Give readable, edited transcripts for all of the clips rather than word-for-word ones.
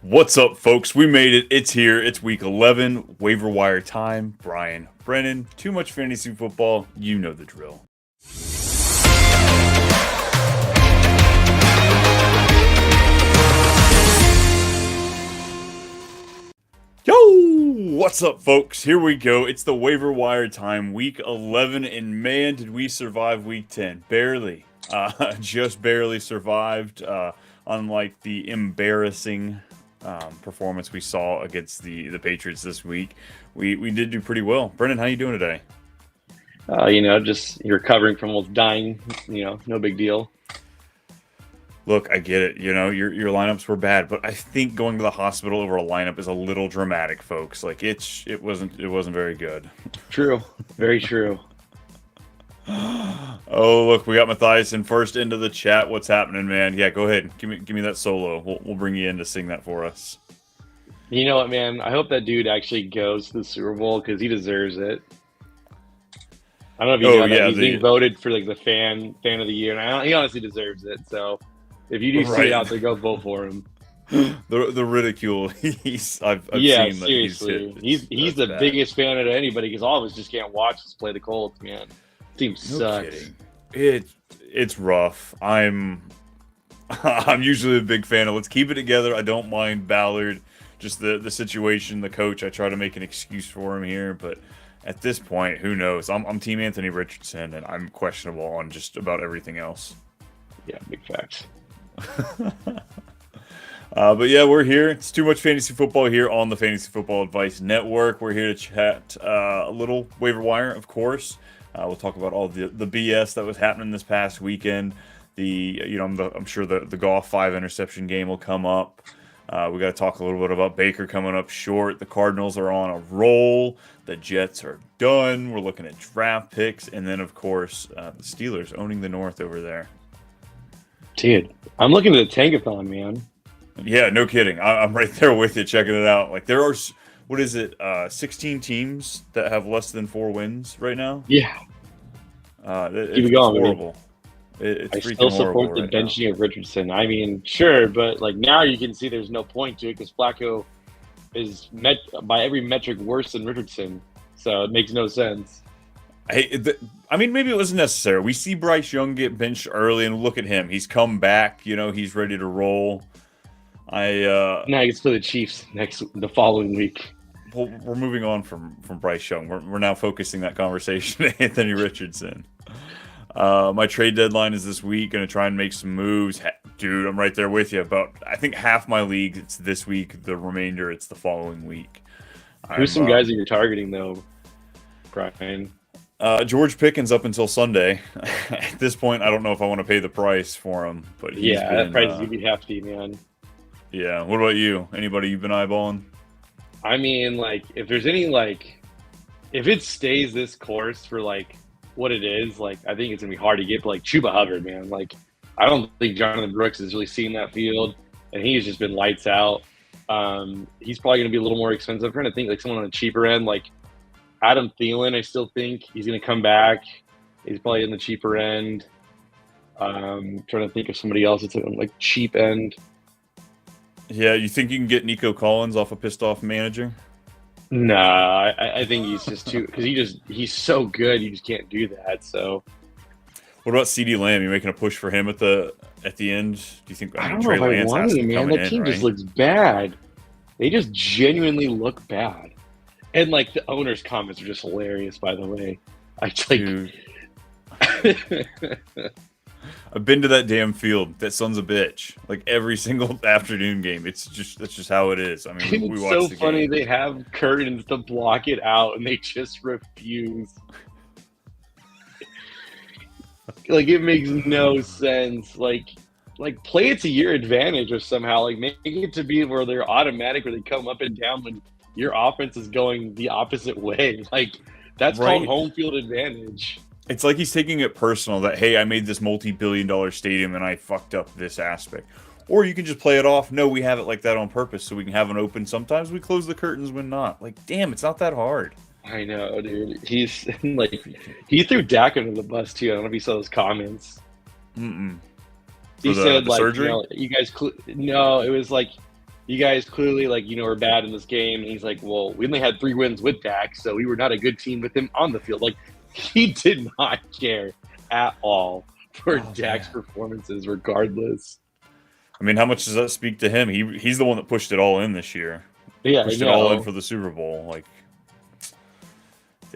What's up, folks? We made it. It's here. It's week 11. Waiver wire time. Brian, Brennen, too much fantasy football. You know the drill. Yo! What's up, folks? Here we go. It's the waiver wire time. Week 11. And man, did we survive week 10. Barely. Just barely survived. Unlike the embarrassing performance we saw against the Patriots this week, we did do pretty well. Brennan, how you doing today? Just you're recovering from almost dying. No big deal. Look, I get it. Your lineups were bad, but I think going to the hospital over a lineup is a little dramatic, folks. Like it wasn't very good. True, very true. Oh, look, we got Matthias in first into the chat. What's happening, man? Yeah, go ahead. Give me that solo. We'll bring you in to sing that for us. You know what, man? I hope that dude actually goes to the Super Bowl because he deserves it. I don't know if you know that. He's being voted for like the fan of the year, and he honestly deserves it. So if you do see it out there, go vote for him. The ridicule. I've yeah, seen seriously. That he's the biggest fan of anybody because all of us just can't watch us play the Colts, man. Team sucks. It's rough. I'm usually a big fan of let's keep it together. I don't mind Ballard, just the situation, the coach. I try to make an excuse for him here, but at this point, who knows? I'm Team Anthony Richardson, and I'm questionable on just about everything else. Yeah, big facts. But yeah, we're here. It's too much fantasy football here on the Fantasy Football Advice Network. We're here to chat a little waiver wire, of course. We'll talk about all the BS that was happening this past weekend. I'm sure the Goff 5 interception game will come up. We got to talk a little bit about Baker coming up short. The Cardinals are on a roll. The Jets are done. We're looking at draft picks, and then of course the Steelers owning the North over there. Dude, I'm looking at the Tankathon, man. Yeah, no kidding. I'm right there with you, checking it out. Like there are. What is it? 16 teams that have less than 4 wins right now. Yeah. It's horrible. I still support the benching of Richardson. I mean, sure, but like now you can see there's no point to it because Flacco is by every metric worse than Richardson, so it makes no sense. I mean, maybe it wasn't necessary. We see Bryce Young get benched early, and look at him. He's come back. He's ready to roll. Now he gets to the Chiefs the following week. Well, we're moving on from Bryce Young. We're now focusing that conversation to Anthony Richardson. My trade deadline is this week. Going to try and make some moves. Dude, I'm right there with you. About I think half my league it's this week. The remainder it's the following week. Who's some guys that you're targeting though, Brian? George Pickens up until Sunday. At this point, I don't know if I want to pay the price for him. But that price is gonna be hefty, man. Yeah. What about you? Anybody you've been eyeballing? I mean, like, if there's any, like, if it stays this course for, like, what it is, like, I think it's going to be hard to get, like, Chuba Hubbard, man. Like, I don't think Jonathan Brooks has really seen that field, and he's just been lights out. He's probably going to be a little more expensive. I'm trying to think, like, someone on the cheaper end, like, Adam Thielen, I still think he's going to come back. He's probably in the cheaper end. Trying to think of somebody else that's on, like, cheap end. Yeah, you think you can get Nico Collins off a pissed off manager? Nah, I think he's just too because he's so good. You just can't do that. So, what about CeeDee Lamb? You making a push for him at the end? Do you think? I don't know if I want him, man. That team just looks bad. They just genuinely look bad, and like the owner's comments are just hilarious. By the way, I like. I've been to that damn field. That son's a bitch. Like every single afternoon game. That's just how it is. I mean, we watch so the funny. game. They have curtains to block it out, and they just refuse. Like it makes no sense. Like play it to your advantage or somehow. Like make it to be where they're automatic, where they come up and down when your offense is going the opposite way. Like that's called home field advantage. It's like he's taking it personal that, hey, I made this multi-billion-dollar stadium and I fucked up this aspect. Or you can just play it off. No, we have it like that on purpose so we can have it open. Sometimes we close the curtains when not. Like, damn, it's not that hard. I know, dude. He's like, he threw Dak under the bus too. I don't know if you saw those comments. Mm-mm. He said, like, surgery? You guys, no, it was like you guys clearly like are bad in this game. And he's like, well, we only had 3 wins with Dak, so we were not a good team with him on the field. Like he did not care at all for Dak's performances, regardless. I mean, how much does that speak to him? He's the one that pushed it all in this year. Yeah, Pushed it all in for the Super Bowl. Like,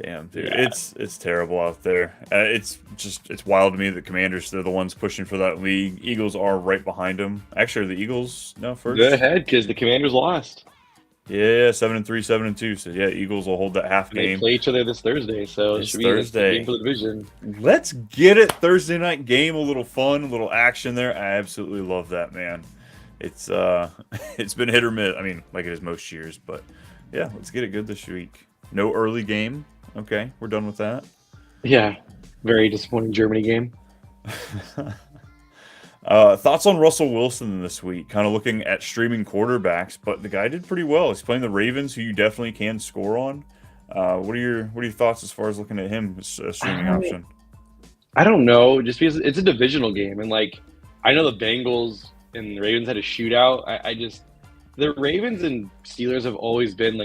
damn, dude, Yeah. it's terrible out there. It's wild to me that Commanders, they're the ones pushing for that league. Eagles are right behind them. Actually, are the Eagles first? Go ahead, because the Commanders lost. Yeah, 7-3, 7-2. So yeah, Eagles will hold that half game. They play each other this Thursday, so it should be Thursday. a game for the division. Let's get it. Thursday night game, a little fun, a little action there. I absolutely love that, man. It's it's been hit or miss. I mean, like it is most years, but yeah, let's get it good this week. No early game. Okay, we're done with that. Yeah, very disappointing Germany game. Thoughts on Russell Wilson this week? Kind of looking at streaming quarterbacks, but the guy did pretty well. He's playing the Ravens, who you definitely can score on. What are your thoughts as far as looking at him as a streaming option? I don't know, just because it's a divisional game, and like I know the Bengals and the Ravens had a shootout. The Ravens and Steelers have always been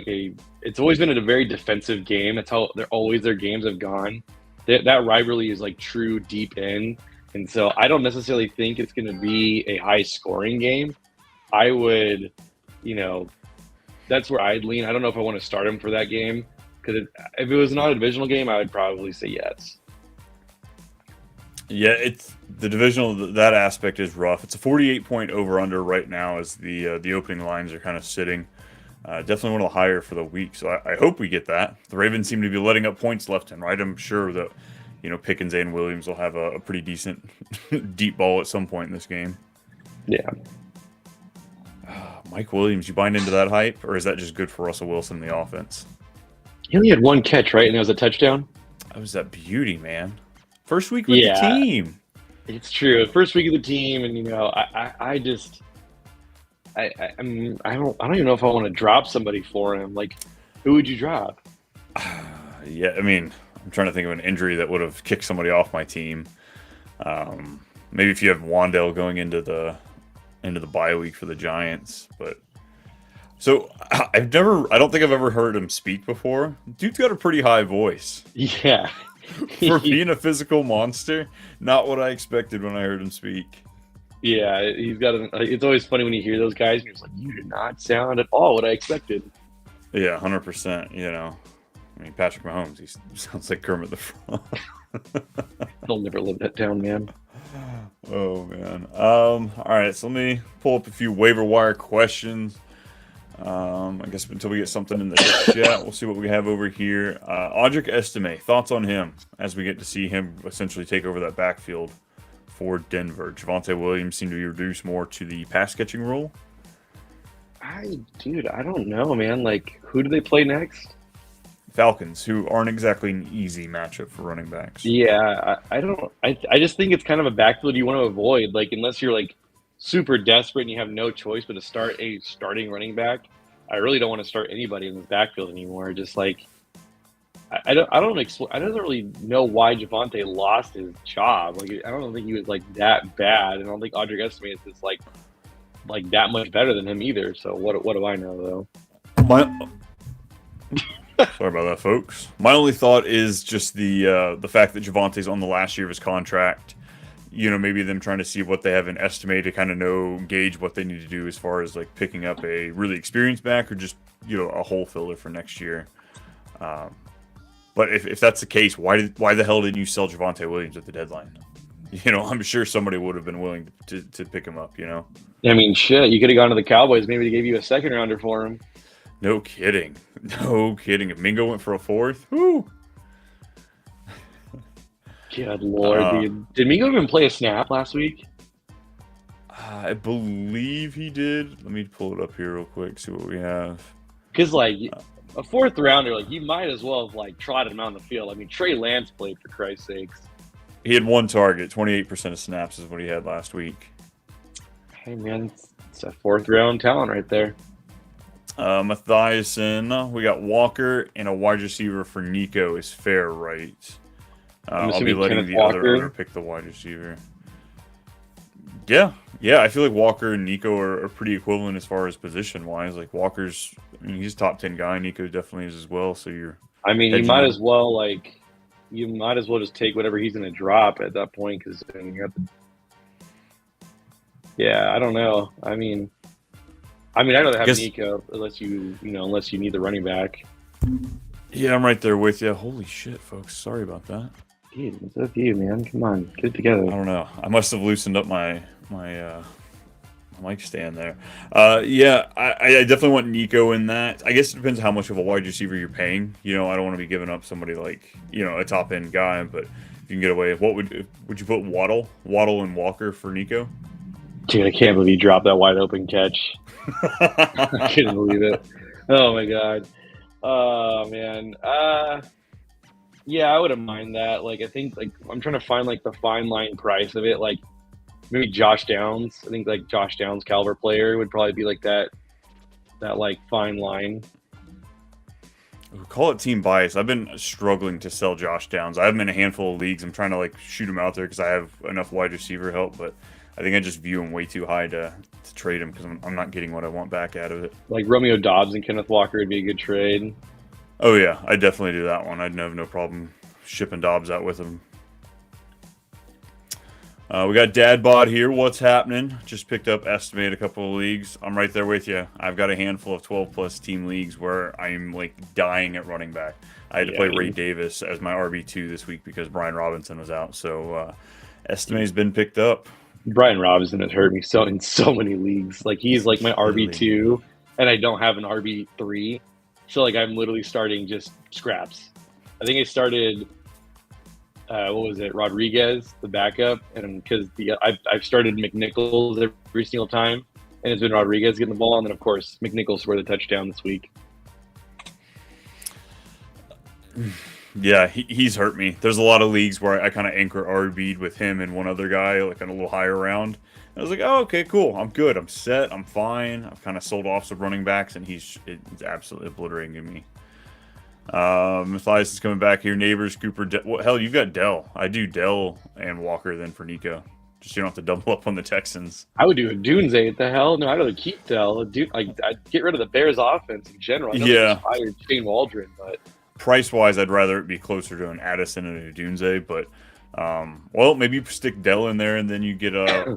it's always been a very defensive game. That's how their games have gone. That rivalry is like true deep in. And so I don't necessarily think it's going to be a high scoring game. I would, that's where I'd lean. I don't know if I want to start him for that game, because if it was not a divisional game, I would probably say yes. Yeah, it's the divisional. That aspect is rough. It's a 48-point over/under right now, as the opening lines are kind of sitting. Definitely one of the higher for the week. So I hope we get that. The Ravens seem to be letting up points left and right. I'm sure that Pickens and Williams will have a pretty decent deep ball at some point in this game. Yeah. Mike Williams, you buying into that hype, or is that just good for Russell Wilson in the offense? He only had 1 catch, right? And it was a touchdown? That was that beauty, man. First week with the team. It's true. First week of the team, and I don't even know if I want to drop somebody for him. Like, who would you drop? Yeah, I mean, I'm trying to think of an injury that would have kicked somebody off my team. Maybe if you have Wandale going into the bye week for the Giants, but so I don't think I've ever heard him speak before. Dude's got a pretty high voice. Yeah. For being a physical monster, not what I expected when I heard him speak. Yeah, he's got it's always funny when you hear those guys and you're just like, you did not sound at all what I expected. Yeah, 100%, I mean, Patrick Mahomes, he sounds like Kermit the Frog. They'll never live that down, man. Oh, man. All right, so let me pull up a few waiver wire questions. I guess until we get something in the chat, we'll see what we have over here. Audric Estime, thoughts on him as we get to see him essentially take over that backfield for Denver. Javonte Williams seemed to be reduced more to the pass-catching role. I don't know, man. Like, who do they play next? Falcons, who aren't exactly an easy matchup for running backs. Yeah, I just think it's kind of a backfield you want to avoid. Like, unless you're like super desperate and you have no choice but to start a starting running back, I really don't want to start anybody in this backfield anymore. Just like I don't really know why Javonte lost his job. Like, I don't think he was like that bad, and I don't think Audric Estime is just like that much better than him either. So what do I know though? Sorry about that, folks. My only thought is just the fact that Javonte's on the last year of his contract. Maybe them trying to see what they have in estimate to kind of gauge what they need to do as far as like picking up a really experienced back or just a hole filler for next year. But if that's the case, why the hell didn't you sell Javonte Williams at the deadline? I'm sure somebody would have been willing to pick him up. I mean, shit, you could have gone to the Cowboys. Maybe they gave you a second rounder for him. No kidding. If Mingo went for a fourth, whoo. Good Lord, dude. Did Mingo even play a snap last week? I believe he did. Let me pull it up here real quick, see what we have. Because, like, a fourth rounder, like, you might as well have, like, trotted him out on the field. I mean, Trey Lance played, for Christ's sakes. He had 1 target. 28% of snaps is what he had last week. Hey, man, it's a fourth-round talent right there. Mathiasen, we got Walker, and a wide receiver for Nico is fair, right? I'll be letting the other owner pick the wide receiver. Yeah, Yeah, I feel like Walker and Nico are pretty equivalent as far as position wise. Like Walker's, I mean, he's a top 10 guy. Nico definitely is as well. So you're I mean, hedging on. you might as well just take whatever he's going to drop at that point because you have to. Yeah, I don't know. I'd rather I have guess. Nico unless you need the running back. Yeah, I'm right there with you. Holy shit, folks. Sorry about that. Dude, what's up with you, man? Come on, get it I together. don't know. I must have loosened up my mic stand there. Yeah, I definitely want Nico in that. I guess it depends how much of a wide receiver you're paying. I don't want to be giving up somebody like a top end guy, but if you can get away, what would you put Waddle and Walker for Nico? Dude, I can't believe he dropped that wide open catch. I couldn't believe it. Oh my god. Oh man. Yeah, I wouldn't mind that. Like, I think I'm trying to find the fine line price of it. Like maybe Josh Downs. I think Josh Downs caliber player would probably be that fine line. We call it team bias. I've been struggling to sell Josh Downs. I have him in a handful of leagues. I'm trying to shoot him out there because I have enough wide receiver help, but I think I just view him way too high to trade him because I'm not getting what I want back out of it. Like Romeo Dobbs and Kenneth Walker would be a good trade. Oh yeah, I definitely do that one. I'd have no problem shipping Dobbs out with him. We got Dadbot here. What's happening? Just picked up Estimate a couple of leagues. I'm right there with you. I've got a handful of 12-plus team leagues where I'm dying at running back. I had to play Ray Davis as my RB2 this week because Brian Robinson was out. So Estimate's been picked up. Brian Robinson has hurt me in so many leagues. He's my RB2, and I don't have an RB3. So I'm literally starting just scraps. I think I started. What was it? Rodriguez, the backup, and because I've started McNichols every single time, and it's been Rodriguez getting the ball, and then of course McNichols scored the touchdown this week. Yeah, he's hurt me. There's a lot of leagues where I kind of anchor RB'd with him and one other guy, on a little higher round. And I was like, oh, okay, cool. I'm good. I'm set. I'm fine. I've kind of sold off some running backs, and it's absolutely obliterating me. Matthias is coming back here. Neighbors, Cooper. Hell, you've got Dell. I do Dell and Walker then for Nico. Just you don't have to double up on the Texans. I would do a Dunze. What the hell? No, I'd rather keep Dell. I'd get rid of the Bears' offense in general. I know Yeah. they fired Shane Waldron, but price-wise, I'd rather it be closer to an Addison and a Dunze, but maybe you stick Dell in there, and then you get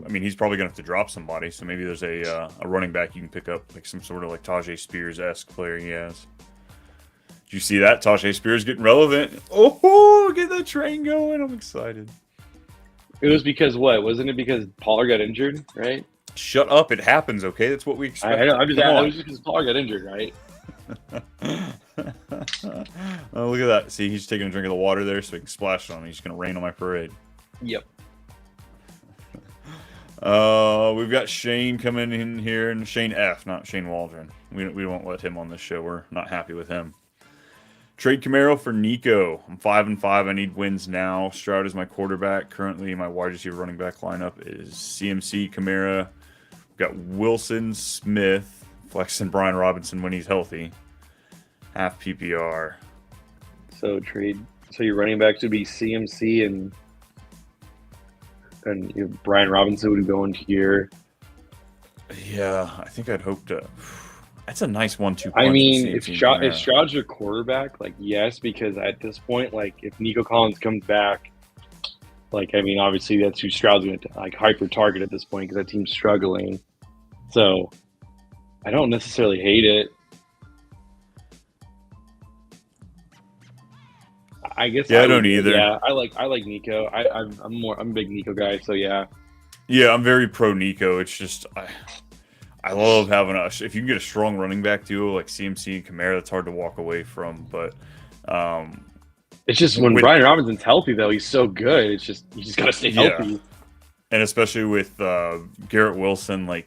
he's probably gonna have to drop somebody, so maybe there's a running back you can pick up, some sort of Tajay Spears-esque player he has. Did you see that? Tajay Spears getting relevant. Oh, get that train going! I'm excited. it was because what? Wasn't it because Pollard got injured, right? Shut up! It happens. Okay, that's what we expect. I know. It was just because Pollard got injured, right? Oh, look at that. See, he's taking a drink of the water there so he can splash it on me. He's going to rain on my parade. Yep. We've got Shane coming in here, and Shane F, not Shane Waldron. We won't let him on this show. We're not happy with him. Trade Camaro for Nico. I'm 5-5. I need wins now. Stroud is my quarterback. Currently, my wide receiver running back lineup is CMC, Camara. We've got Wilson, Smith, flexing Brian Robinson when he's healthy. Half PPR. So your running backs would be CMC and Brian Robinson would go into your. Yeah, I think I'd hope to. That's a nice 1-2 punch. I mean, if Stroud's your quarterback, yes, because at this point, if Nico Collins comes back, obviously that's who Stroud's going to hyper target at this point because that team's struggling. So I don't necessarily hate it. I guess. Yeah, I don't either. Yeah, I like Nico. I'm a big Nico guy. So yeah. Yeah, I'm very pro Nico. It's just I love having if you can get a strong running back duo like CMC and Kamara, that's hard to walk away from. But it's just when Brian Robinson's healthy though, he's so good. It's just you just gotta stay healthy. And especially with Garrett Wilson, I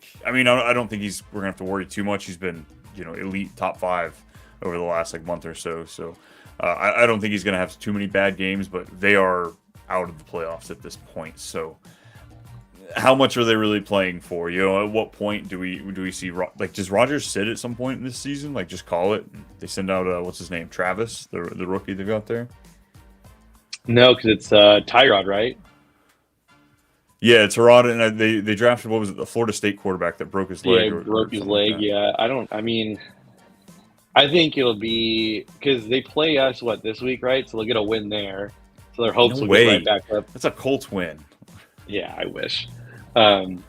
don't think we're gonna have to worry too much. He's been elite top 5 over the last month or so. So. I don't think he's going to have too many bad games, but they are out of the playoffs at this point. So, how much are they really playing for? At what point do we see does Rodgers sit at some point in this season? Just call it. They send out what's his name, Travis, the rookie they've got there. No, because it's Tyrod, right? Yeah, it's Harada, and they drafted, what was it, the Florida State quarterback that broke his Yeah, leg he or broke his something like leg. that. Yeah, I think it'll be because they play us this week, right? So they'll get a win there. So their No hopes will get right way. back up. That's a Colts win. Yeah, I wish. Um,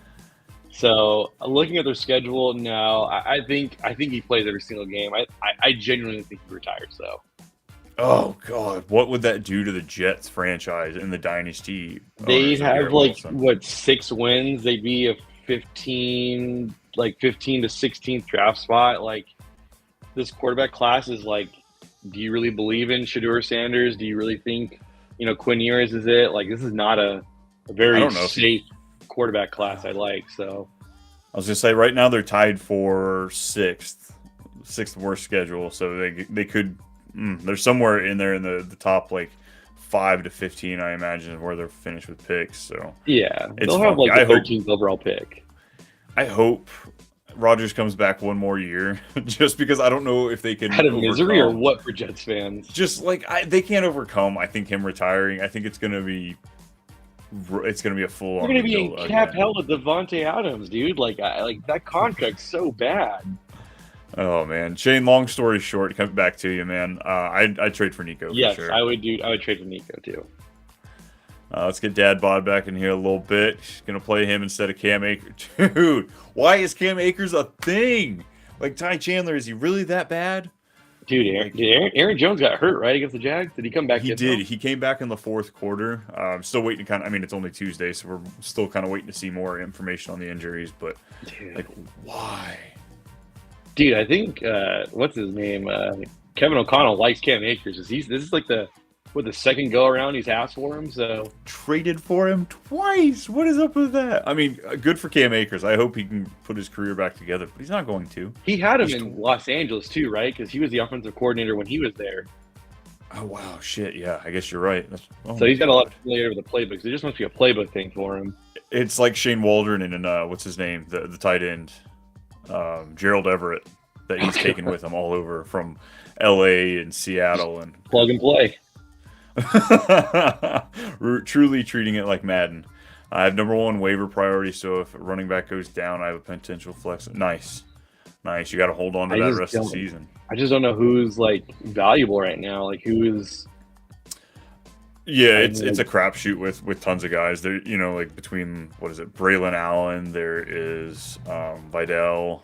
so looking at their schedule now, I think he plays every single game. I genuinely think he retires though. Oh God, what would that do to the Jets franchise and the dynasty They'd owners of have Garrett Wilson? 6 wins. They'd be a 15 to 16th draft spot. Like this quarterback class is like, do you really believe in Shador Sanders? Do you really think Quinn Ewers is it? Like this is not a I very don't know if he. safe quarterback class. I like so. I was gonna say right now they're tied for sixth worst schedule, so they could. They're somewhere in there in the top like 5 to 15, I imagine, where they're finished with picks. So Yeah, it's they'll have funky. like the 13th overall pick. I hope Rodgers comes back one more year, just because I don't know if they can Out of misery or overcome. what for Jets fans? Just like they can't overcome. I think him retiring. I think it's gonna be a full You're on gonna be in rebuild cap again. hell with Devontae Adams, dude. Like that contract's so bad. Oh man, Shane. Long story short, coming back to you, man. I'd trade for Nico Yes, for sure. I would do. I would trade for Nico too. Let's get Dad Bod back in here a little bit. Gonna play him instead of Cam Akers. Dude, why is Cam Akers a thing? Like Ty Chandler, is he really that bad? Dude, Like Aaron Jones got hurt right against the Jags. Did he come back? he did. He came back in the fourth quarter. Still waiting to kind of. I mean, it's only Tuesday, so we're still kind of waiting to see more information on the injuries. But Dude. like, why? Dude, I think what's his name? Kevin O'Connell likes Cam Akers. This is like the second go around he's asked for him. So Traded for him twice. What is up with that? I mean, good for Cam Akers. I hope he can put his career back together, but he's not going to. he had him He's in Los Angeles too, right? Because he was the offensive coordinator when he was there. Oh wow, shit. Yeah, I guess you're right. So he's got a lot of familiarity with the playbooks. There just must be a playbook thing for him. It's like Shane Waldron and what's his name, the tight end, Gerald Everett, that he's taken with him all over from L.A. and Seattle and Plug and play. truly treating it like Madden. I have number one waiver priority, so if a running back goes down, I have a potential flex. Nice. You got to hold on to that rest of the season. I just don't know who's like valuable right now. Like who is. Yeah, it's a crapshoot with tons of guys. There, like between what is it, Braylon Allen. There is Vidal.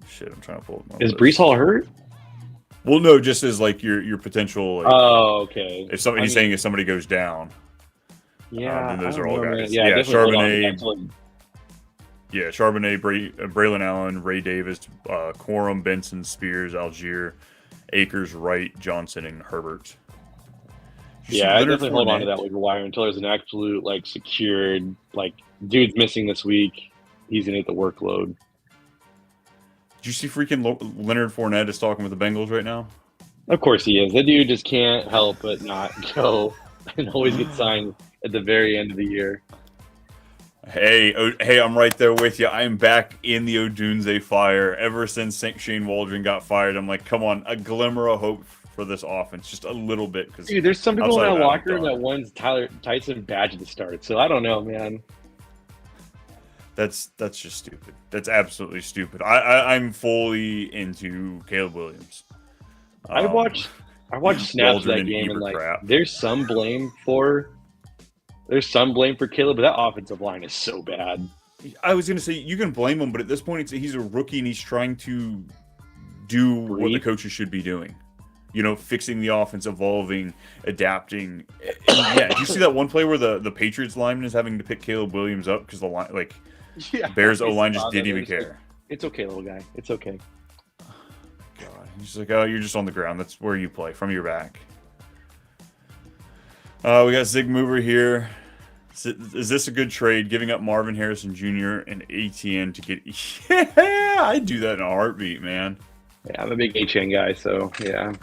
Shit, I'm trying to pull up. Is Brees Hall hurt? Well, no, just as like your potential. Like, Oh, okay. If somebody, he's saying if somebody goes down. Yeah, then those I are don't all know, guys. man. Yeah, definitely hold on to Charbonnet. that until- Yeah, Charbonnet, Braylon Allen, Ray Davis, Corum, Benson, Spears, Algier, Akers, Wright, Johnson, and Herbert. Yeah, I definitely hold on to that waiver wire until there's an absolute like secured dude's missing this week. He's gonna get the workload. Did you see freaking Leonard Fournette is talking with the Bengals right now? Of course he is. That dude just can't help but not go and always get signed at the very end of the year. Hey, I'm right there with you. I'm back in the Odunze fire. Ever since Shane Waldron got fired, I'm like, come on, a glimmer of hope for this offense, just a little bit. Because Dude, there's some people in that locker room that wants Tyler Tyson Badge to start. So I don't know, man. That's just stupid. That's absolutely stupid. I'm fully into Caleb Williams. I watched snaps of that game and there's some blame for Caleb, but that offensive line is so bad. I was gonna say you can blame him, but at this point he's a rookie and he's trying to do what the coaches should be doing. Fixing the offense, evolving, adapting. And yeah, did you see that one play where the Patriots lineman is having to pick Caleb Williams up because the line, Bears O-line just didn't even care. It's okay, little guy. It's okay. God, he's like, oh, you're just on the ground. That's where you play, from your back. We got Zig Mover here. Is this a good trade? Giving up Marvin Harrison Jr. and ATN to get... Yeah, I'd do that in a heartbeat, man. Yeah, I'm a big HN guy, so yeah.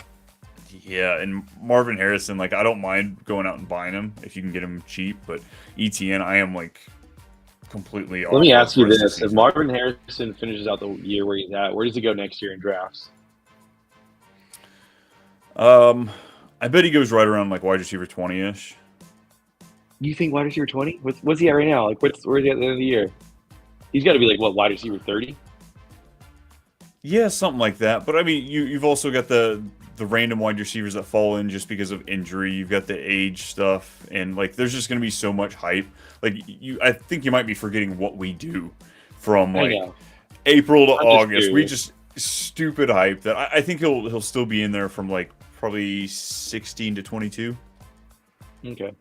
Yeah, and Marvin Harrison, I don't mind going out and buying him if you can get him cheap, but ETN, I am, completely off. Let me ask you this. If Marvin Harrison finishes out the year where he's at, where does he go next year in drafts? I bet he goes right around, wide receiver 20-ish. You think wide receiver 20? What's he at right now? Like, where's he at the end of the year? He's got to be like what, wide receiver 30? Yeah, something like that. But I mean, you've also got the random wide receivers that fall in just because of injury. You've got the age stuff, and like there's just going to be so much hype. Like I think you might be forgetting what we do from like April to August. We just stupid hype that I think he'll still be in there from like probably 16 to 22. Okay.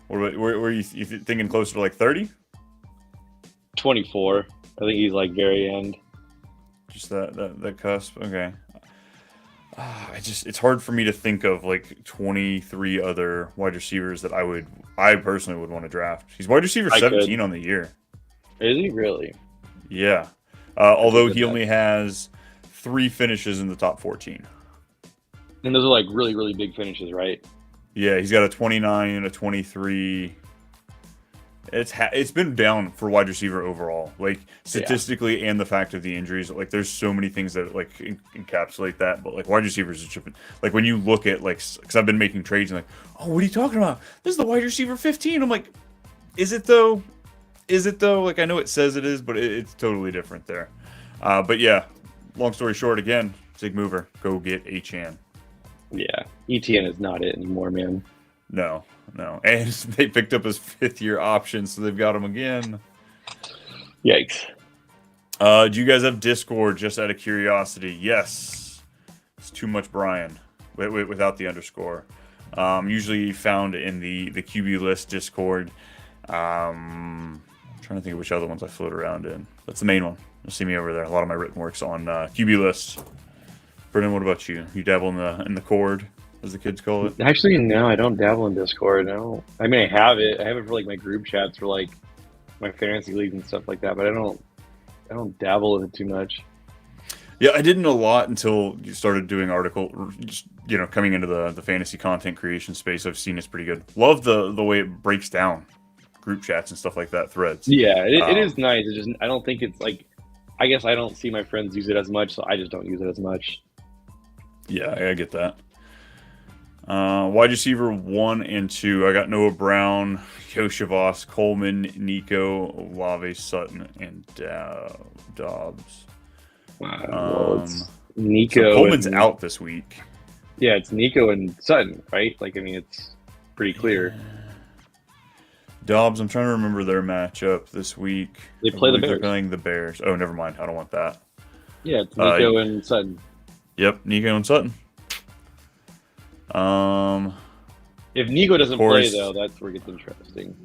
What about, were you thinking closer to like 30? 24. I think he's like very end. Just that cusp. Okay. It's hard for me to think of like 23 other wide receivers that I personally would want to draft. He's wide receiver 17 on the year. Is he really? Yeah. Although he only has 3 finishes in the top 14. And those are like really, really big finishes, right? Yeah, he's got a 29 and a 23. It's been down for wide receiver overall, like statistically, and the fact of the injuries. Like, there's so many things that like encapsulate that. But like wide receivers are tripping. Like when you look at like, because I've been making trades and like, oh, what are you talking about? This is the wide receiver 15. I'm like, is it though? Is it though? Like I know it says it is, but it's totally different there. But yeah, long story short, again, big mover. Go get Achane. Yeah, ETN is not it anymore, man. No. And they picked up his 5th-year option, so they've got him again. Yikes. Do you guys have Discord, just out of curiosity? Yes. It's too much Brian, without the underscore. Usually found in the QB list Discord. I'm trying to think of which other ones I float around in. That's the main one. You'll see me over there. A lot of my written work's on QB list. Brennen, what about you? You dabble in the cord, as the kids call it? Actually, no, I don't dabble in Discord. No, I mean I have it. I have it for like my group chats for like my fantasy leagues and stuff like that. But I don't dabble in it too much. Yeah, I didn't a lot until you started doing coming into the fantasy content creation space. I've seen it's pretty good. Love the way it breaks down group chats and stuff like that, threads. Yeah, it is nice. It's just I don't think it's like. I guess I don't see my friends use it as much, so I just don't use it as much. Yeah, I get that. Wide receiver 1 and 2. I got Noah Brown, Yoshivas, Coleman, Nico, Olave, Sutton, and Dobbs. It's Nico. So Coleman's out this week. Yeah, it's Nico and Sutton, right? Like, I mean, it's pretty clear. Dobbs, I'm trying to remember their matchup this week. They play the Bears. They're playing the Bears. Oh, never mind. I don't want that. Yeah, it's Nico and Sutton. Yep, Nico and Sutton. If Nico doesn't play, though, that's where it gets interesting.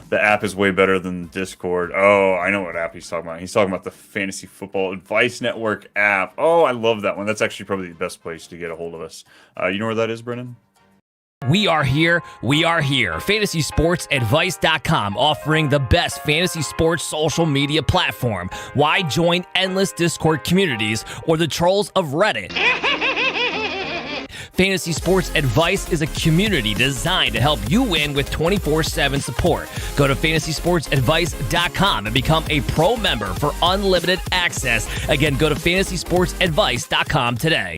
The app is way better than Discord. Oh, I know what app he's talking about. He's talking about the Fantasy Football Advice Network app. Oh, I love that one. That's actually probably the best place to get a hold of us. You know where that is, Brennan? We are here. We are here. FantasySportsAdvice.com, offering the best fantasy sports social media platform. Why join endless Discord communities or the trolls of Reddit? Fantasy Sports Advice is a community designed to help you win with 24/7 support. Go to FantasySportsAdvice.com and become a pro member for unlimited access. Again, go to FantasySportsAdvice.com today.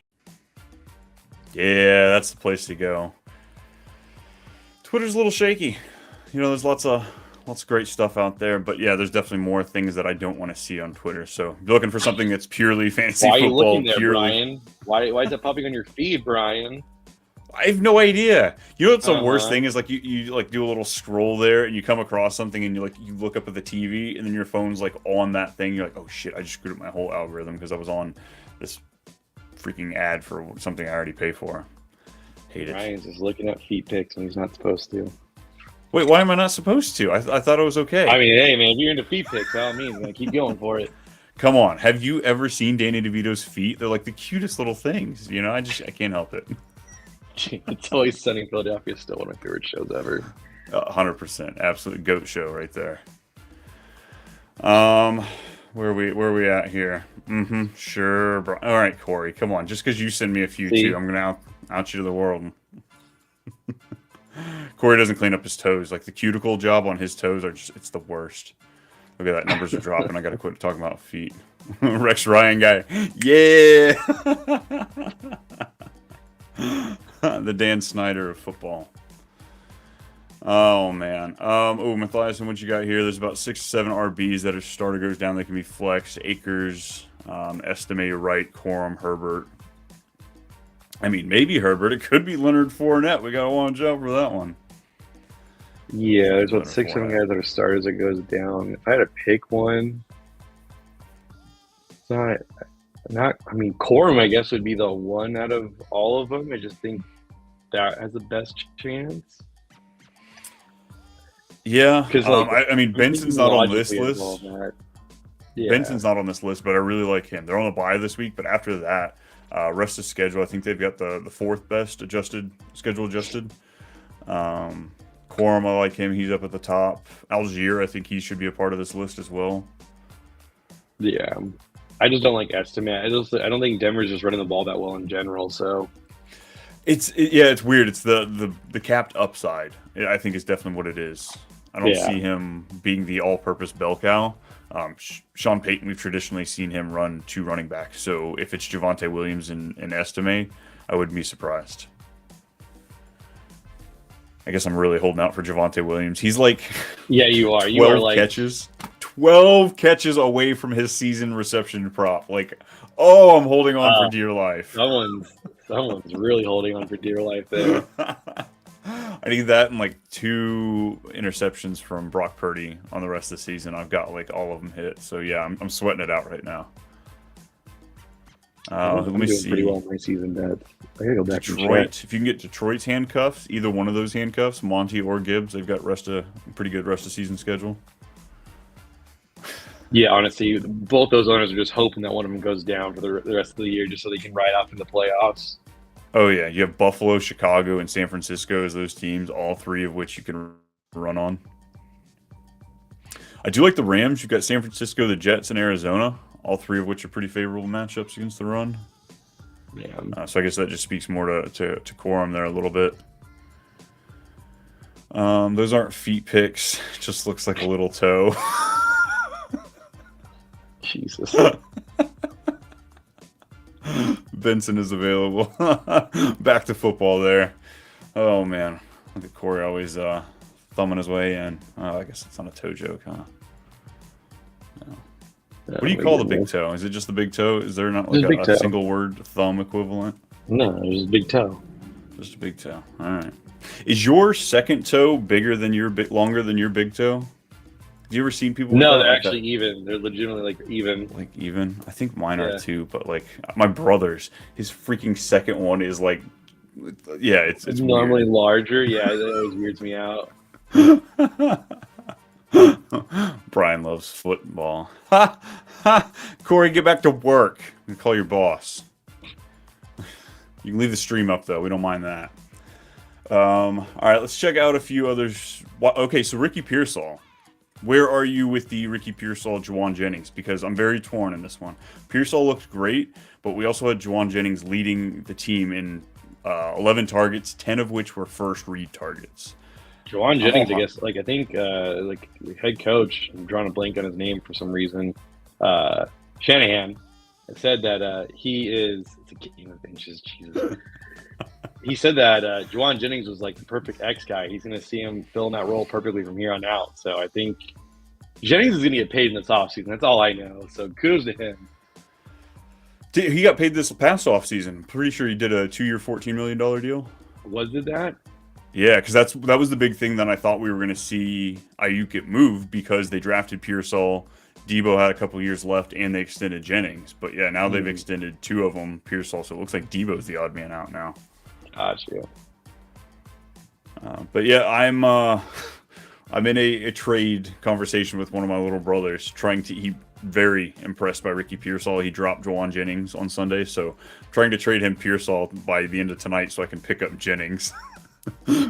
Yeah, that's the place to go. Twitter's a little shaky. You know, there's lots of great stuff out there, but yeah, there's definitely more things that I don't want to see on Twitter. So if you're looking for something that's purely fantasy football, football, why are you looking there, Brian? Why is it popping on your feed, Brian? I have no idea. You know what's the worst thing is, like you like do a little scroll there and you come across something and you look up at the TV and then your phone's like on that thing. You're like, oh shit, I just screwed up my whole algorithm because I was on this freaking ad for something I already pay for. Hate it. Brian's just looking at feet pics when he's not supposed to. Wait, why am I not supposed to? I thought it was okay. I mean, hey man, if you're into feet pics, by all means, man, keep going for it. Come on, have you ever seen Danny DeVito's feet? They're like the cutest little things. You know, I can't help it. It's Always Sunny in Philadelphia is still one of my favorite shows ever. 100%, absolute goat show right there. Where are we at here? Sure. All right, Corey, come on. Just because you send me a few too, I'm gonna out you to the world. Corey doesn't clean up his toes. Like the cuticle job on his toes it's the worst. Look at that, numbers are dropping. I gotta quit talking about feet. Rex Ryan guy, yeah. The Dan Snyder of football. Oh man. Matthias, what you got here? There's about 6 to 7 RBs that if starter goes down, they can be flexed. Akers, Estime, Wright, Corum, Herbert. I mean, maybe Herbert. It could be Leonard Fournette. We gotta watch out for that one. Yeah, there's about 6, 7 guys that are starters that goes down. If I had to pick one, it's not. I mean, Corum, I guess, would be the one out of all of them. I just think that has the best chance. Yeah, because I mean, Benson's not on this list. Yeah. Benson's not on this list, but I really like him. They're on a bye this week, but after that, rest of schedule, I think they've got the 4th best schedule adjusted. Corum, I like him. He's up at the top. Algier, I think he should be a part of this list as well. Yeah, I just don't like Estimate. I don't think Denver's just running the ball that well in general. So it's weird. It's the capped upside. I think is definitely what it is. I don't see him being the all-purpose bell cow. Sean Payton, we've traditionally seen him run 2 running backs. So if it's Javonte Williams and Estime, I wouldn't be surprised. I guess I'm really holding out for Javonte Williams. He's like, yeah, you are. 12 catches away from his season reception prop. Like, oh, I'm holding on for dear life. Someone's really holding on for dear life there. I need that and like 2 interceptions from Brock Purdy on the rest of the season. I've got like all of them hit. So yeah, I'm sweating it out right now. Let me see. Pretty well in my season bet. I gotta go back to Detroit. If you can get Detroit's handcuffs, either one of those handcuffs, Monty or Gibbs, they've got pretty good rest of season schedule. Yeah, honestly, both those owners are just hoping that one of them goes down for the rest of the year, just so they can ride off in the playoffs. Oh yeah, you have Buffalo, Chicago, and San Francisco as those teams, all 3 of which you can run on. I do like the Rams. You've got San Francisco, the Jets, and Arizona, all 3 of which are pretty favorable matchups against the run. Yeah. So I guess that just speaks more to Corum there a little bit. Those aren't feet picks. It just looks like a little toe. Jesus. Benson is available. Back to football there. Oh man, look at Corey always thumbing his way in. Oh, I guess it's not a toe joke, huh? No. What do you call the big toe? Is it just the big toe? Is there not like a single word thumb equivalent? No, it's just a big toe. Just a big toe. All right. Is your second toe longer than your big toe? Have you ever seen people? No, they're actually even. They're legitimately like even. Like even? I think mine are too, but like my brother's, his freaking second one is like, yeah, it's normally weird. Larger. Yeah, that always weirds me out. Brian loves football. Corey, get back to work and call your boss. You can leave the stream up though. We don't mind that. All right, let's check out a few others. Okay, so Ricky Pearsall. Where are you with the Ricky Pearsall, Juwan Jennings? Because I'm very torn in this one. Pearsall looked great, but we also had Juwan Jennings leading the team in 11 targets, 10 of which were first read targets. Juwan Jennings, I guess, I think, the head coach, I'm drawing a blank on his name for some reason, Shanahan, said that he is, it's a game of inches, Jesus. He said that Juwan Jennings was like the perfect X guy. He's going to see him fill in that role perfectly from here on out. So I think Jennings is going to get paid in this offseason. That's all I know. So kudos to him. He got paid this past offseason. Pretty sure he did a 2-year, $14 million deal. Was it that? Yeah, because that was the big thing that I thought we were going to see Ayuk get moved because they drafted Pearsall. Debo had a couple years left, and they extended Jennings. But yeah, now they've extended 2 of them, Pearsall. So it looks like Debo's the odd man out now. Gotcha. But yeah, I'm in a trade conversation with one of my little brothers. He very impressed by Ricky Pearsall. He dropped Juwan Jennings on Sunday, so trying to trade him Pearsall by the end of tonight so I can pick up Jennings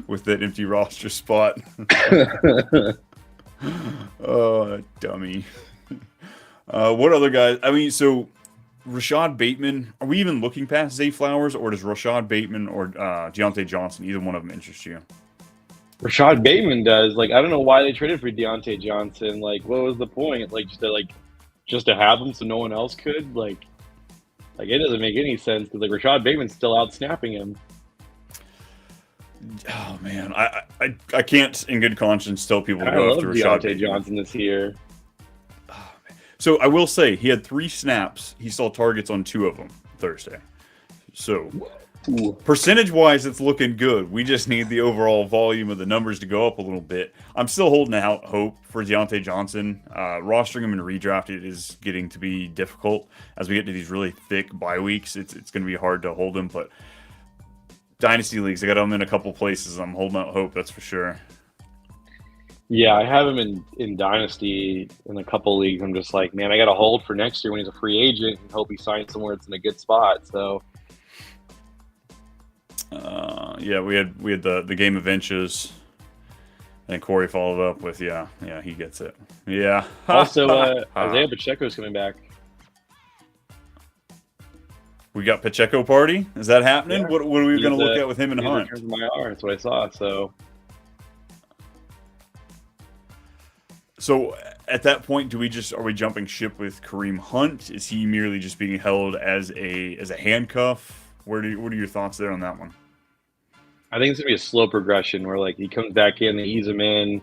with that empty roster spot. Oh, dummy. What other guys? I mean, so Rashad Bateman, are we even looking past Zay Flowers, or does Rashad Bateman or Deontay Johnson, either one of them, interest you? Rashad Bateman does. I don't know why they traded for Deontay Johnson. What was the point? Just to have him so no one else could? It doesn't make any sense because Rashad Bateman's still out snapping him. Oh man, I can't in good conscience tell people to I go love after Rashad Deontay Bateman. Johnson this year. So I will say he had 3 snaps. He saw targets on 2 of them Thursday. So percentage-wise, it's looking good. We just need the overall volume of the numbers to go up a little bit. I'm still holding out hope for Deontay Johnson. Rostering him in redraft is getting to be difficult as we get to these really thick bye weeks. It's going to be hard to hold him, but Dynasty leagues, I got him in a couple places. I'm holding out hope, that's for sure. Yeah, I have him in Dynasty in a couple leagues. I'm just like, man, I got to hold for next year when he's a free agent and hope he signs somewhere that's in a good spot. So, yeah, we had the game of inches, and Corey followed up with yeah, he gets it. Yeah. also, Isaiah Pacheco's coming back. We got Pacheco party. Is that happening? Yeah. What are we going to look at with him and He's Hunt? returned from IR. That's what I saw. So at that point, are we jumping ship with Kareem Hunt? Is he merely just being held as a handcuff? What are your thoughts there on that one? I think it's gonna be a slow progression where like he comes back in, they ease him in,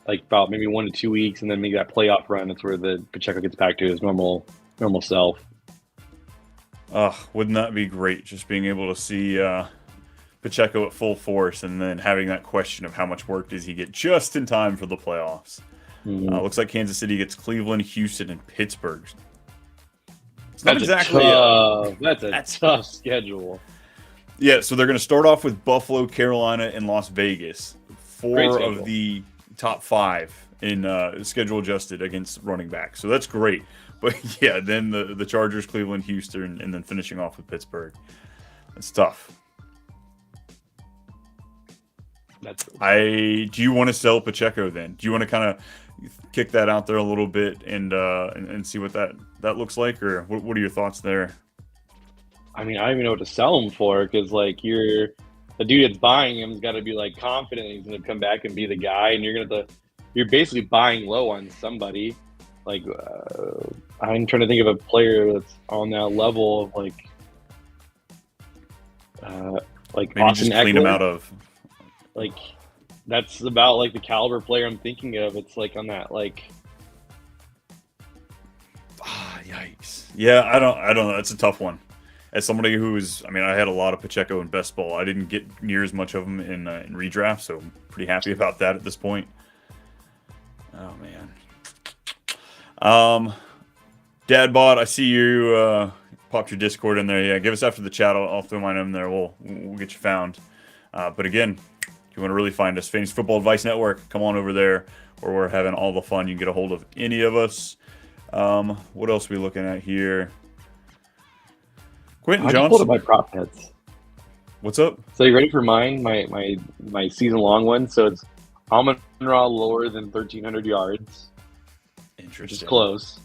like about maybe 1 to 2 weeks, and then maybe that playoff run. That's where the Pacheco gets back to his normal self. Wouldn't that be great? Just being able to see Pacheco at full force, and then having that question of how much work does he get just in time for the playoffs. Looks like Kansas City gets Cleveland, Houston, and Pittsburgh. It's not exactly that's a tough schedule. Yeah, so they're going to start off with Buffalo, Carolina, and Las Vegas. 4 of the top 5 in schedule adjusted against running back. So that's great. But yeah, then the Chargers, Cleveland, Houston, and then finishing off with Pittsburgh. That's tough. Do you want to sell Pacheco then? Do you want to kind of kick that out there a little bit and see what that looks like, or what are your thoughts there? I mean, I don't even know what to sell him for because like the dude that's buying him's got to be like confident he's going to come back and be the guy, and you're basically buying low on somebody. Like I'm trying to think of a player that's on that level of like maybe Austin just clean Eckler. him out of. Like that's about like the caliber player I'm thinking of. It's like on that like. Yikes! Yeah, I don't know. It's a tough one. As somebody I had a lot of Pacheco in best ball. I didn't get near as much of them in redraft, so I'm pretty happy about that at this point. Oh man. Dadbot, I see you popped your Discord in there. Yeah, give us after the chat. I'll throw mine in there. We'll get you found. But again, if you want to really find us, Fantasy Football Advice Network, come on over there where we're having all the fun. You can get a hold of any of us. What else are we looking at here? Quentin Johnson. I just pulled up my prop bets. What's up? So you ready for mine? My season long one. So it's Amon-Ra lower than 1,300 yards, Interesting. which is close.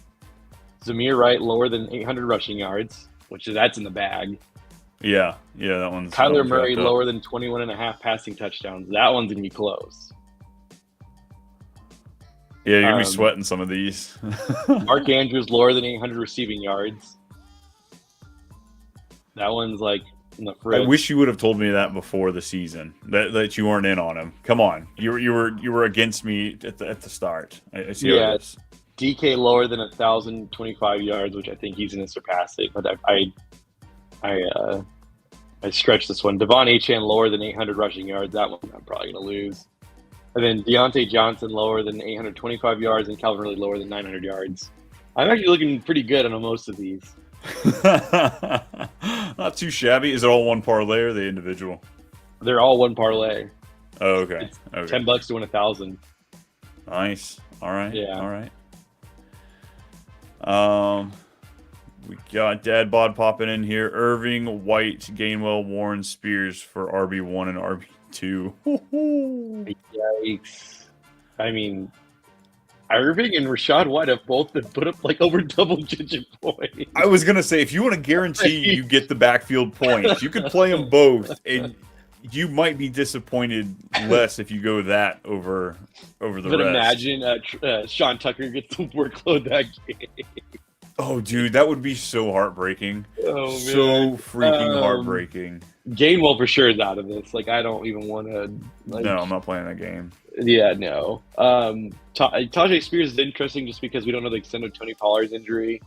Zamir Wright lower than 800 rushing yards, that's in the bag. Yeah, that one's. Kyler Murray lower than 21.5 passing touchdowns. That one's gonna be close. Yeah, you're gonna be sweating some of these. Mark Andrews lower than 800 receiving yards. That one's like in the fridge. I wish you would have told me that before the season. That you weren't in on him. Come on, you were against me at the start. I see. Yeah, DK lower than 1,025 yards, which I think he's going to surpass it. But I stretched this one. Devon Achane lower than 800 rushing yards. That one I'm probably going to lose. And then Deontay Johnson lower than 825 yards, and Calvin Ridley lower than 900 yards. I'm actually looking pretty good on most of these. Not too shabby. Is it all one parlay or the individual? They're all one parlay. Oh, okay. It's $10 to win 1,000. Nice. All right. Yeah. All right. We got Dad Bod popping in here. Irving, White, Gainwell, Warren, Spears for RB1 and RB2. Yikes. I mean, Irving and Rashad White have both been put up like over double-digit points. I was going to say, if you want to guarantee you get the backfield points, you could play them both, and you might be disappointed less if you go that over the rest. But imagine Sean Tucker gets the workload that game. Oh, dude, that would be so heartbreaking. Oh, man. So freaking heartbreaking. Gainwell for sure is out of this. Like, I don't even want to. Like, No, I'm not playing that game. Yeah, no. Tajay Spears is interesting just because we don't know the extent of Tony Pollard's injury.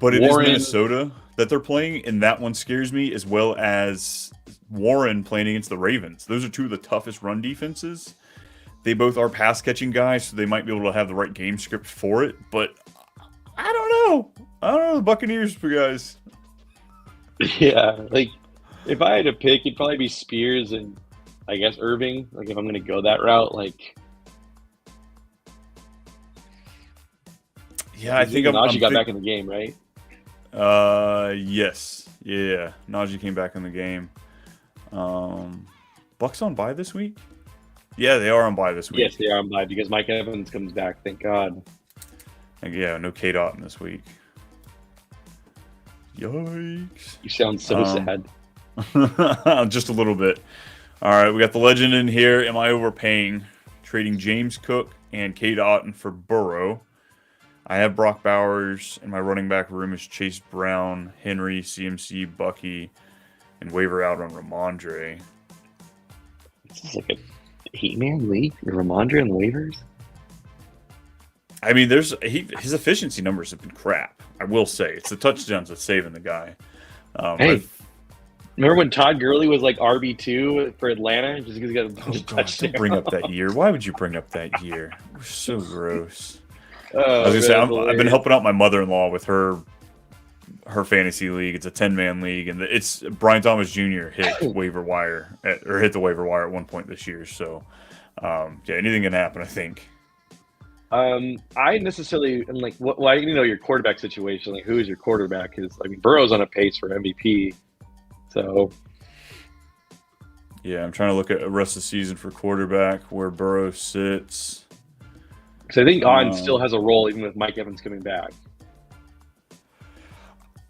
But it Warren, is Minnesota that they're playing, and that one scares me, as well as Warren playing against the Ravens. Those are two of the toughest run defenses. They both are pass-catching guys, so they might be able to have the right game script for it. But I don't know. I don't know the Buccaneers, guys. Yeah, like if I had to pick, it'd probably be Spears and I guess Irving. Like if I'm going to go that route, like. Yeah, I think Najee got back in the game, right? Yes. Yeah, Najee came back in the game. Bucks on bye this week? Yeah, they are on bye this week. Yes, they are on bye because Mike Evans comes back. Thank God. And yeah, no K-Dot this week. Yikes. You sound so sad. Just a little bit. All right, we got the legend in here. Am I overpaying? Trading James Cook and K-Dot for Burrow. I have Brock Bowers, and my running back room is Chase Brown, Henry, CMC, Bucky, and waiver out on Ramondre. This is like a 8-man league? Ramondre on the waivers? I mean, his efficiency numbers have been crap. I will say it's the touchdowns that's saving the guy. Hey, remember when Todd Gurley was like RB2 for Atlanta just because he got a bunch of touchdowns? Don't bring up that year. Why would you bring up that year? It was so gross. I was gonna say I've been helping out my mother-in-law with her fantasy league. It's a 10-man league, and it's Brian Thomas Jr. hit waiver wire hit the waiver wire at one point this year. So yeah, anything can happen, I think. I necessarily am like, well, I need to know your quarterback situation. Like, who is your quarterback? Because I mean, Burrow's on a pace for MVP. So yeah, I'm trying to look at the rest of the season for quarterback where Burrow sits. Because I think Otten still has a role even with Mike Evans coming back.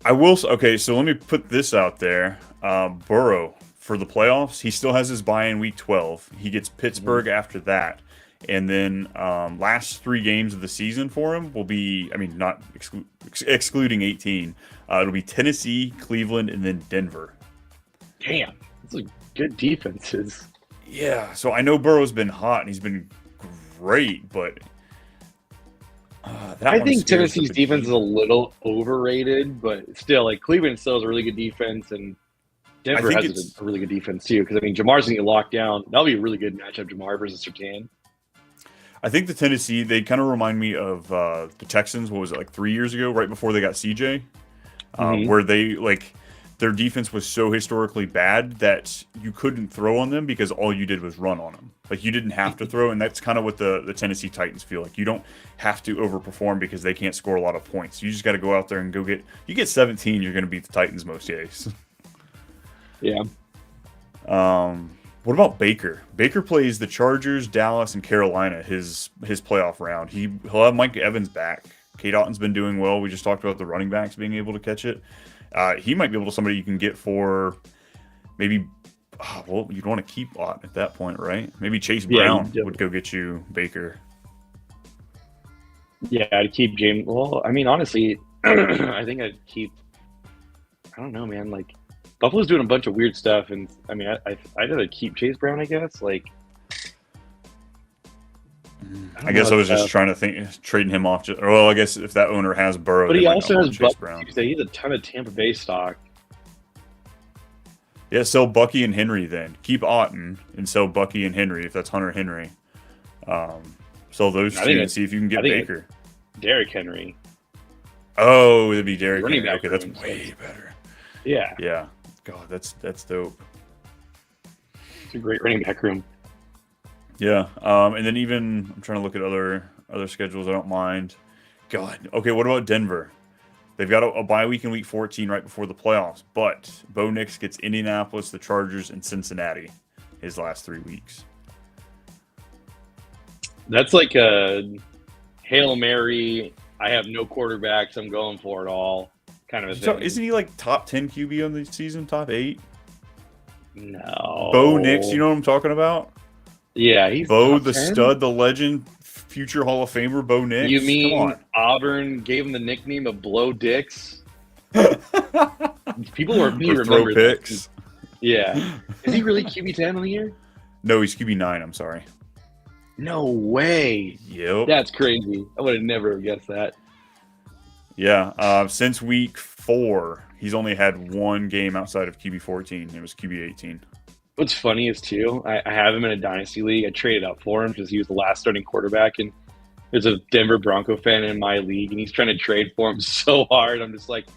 I will. Okay, so let me put this out there. Burrow, for the playoffs, he still has his bye in week 12. He gets Pittsburgh after that. And then last 3 games of the season for him will be, I mean, not excluding 18. It'll be Tennessee, Cleveland, and then Denver. Damn, those are good defenses. Yeah, so I know Burrow's been hot and he's been great, but I think Tennessee's defense is a little overrated, but still, like Cleveland still has a really good defense, and Denver has a really good defense too. Because I mean, Jamar's gonna get locked down. That'll be a really good matchup, Jamar versus Surtain. I think the Tennessee, they kind of remind me of the Texans. What was it, like 3 years ago, right before they got CJ, where they their defense was so historically bad that you couldn't throw on them because all you did was run on them. Like you didn't have to throw, and that's kind of what the Tennessee Titans feel like. You don't have to overperform because they can't score a lot of points. You just got to go out there and you get 17, you're going to beat the Titans most days. Yeah. What about Baker? Baker plays the Chargers, Dallas, and Carolina his playoff round. He'll have Mike Evans back. K. Dotton's been doing well. We just talked about the running backs being able to catch it. He might be able to somebody you can get for maybe. Well, you'd want to keep Ott at that point, right? Maybe Chase Brown would go get you Baker. Yeah, I'd keep James. Well, I mean, honestly, I think I'd keep. I don't know, man. Like Buffalo's doing a bunch of weird stuff, and I mean, I'd rather keep Chase Brown, I guess. Like, I guess I was just trying to think trading him off. Well, I guess if that owner has Burrow, but he also has Chase Brown. He has a ton of Tampa Bay stock. Yeah, sell Bucky and Henry then. Keep Otten and sell Bucky and Henry if that's Hunter Henry. Sell those two and see if you can get Baker. Derrick Henry. Oh, it'd be Derrick Henry. Okay, that's way better. Yeah. Yeah. God, that's dope. It's a great running back room. Yeah. And then even I'm trying to look at other schedules. I don't mind. God. Okay, what about Denver? They've got a bye week in week 14 right before the playoffs, but Bo Nix gets Indianapolis, the Chargers, and Cincinnati his last 3 weeks. That's like a Hail Mary, I have no quarterbacks, I'm going for it all kind of a thing. Isn't he like top 10 QB on the season, top 8? No. Bo Nix, you know what I'm talking about? Yeah, he's Bo the 10? Stud, the legend, future Hall of Famer, Bo Nix. You mean Auburn gave him the nickname of Blow Dicks? People were me remember picks. Yeah. Is he really QB10 on the year? No, he's QB9. I'm sorry. No way. Yep. That's crazy. I would have never guessed that. Yeah. Since week 4, he's only had one game outside of QB14. It was QB18. What's funny is, too, I have him in a dynasty league. I traded up for him because he was the last starting quarterback, and there's a Denver Bronco fan in my league, and he's trying to trade for him so hard. I'm just like,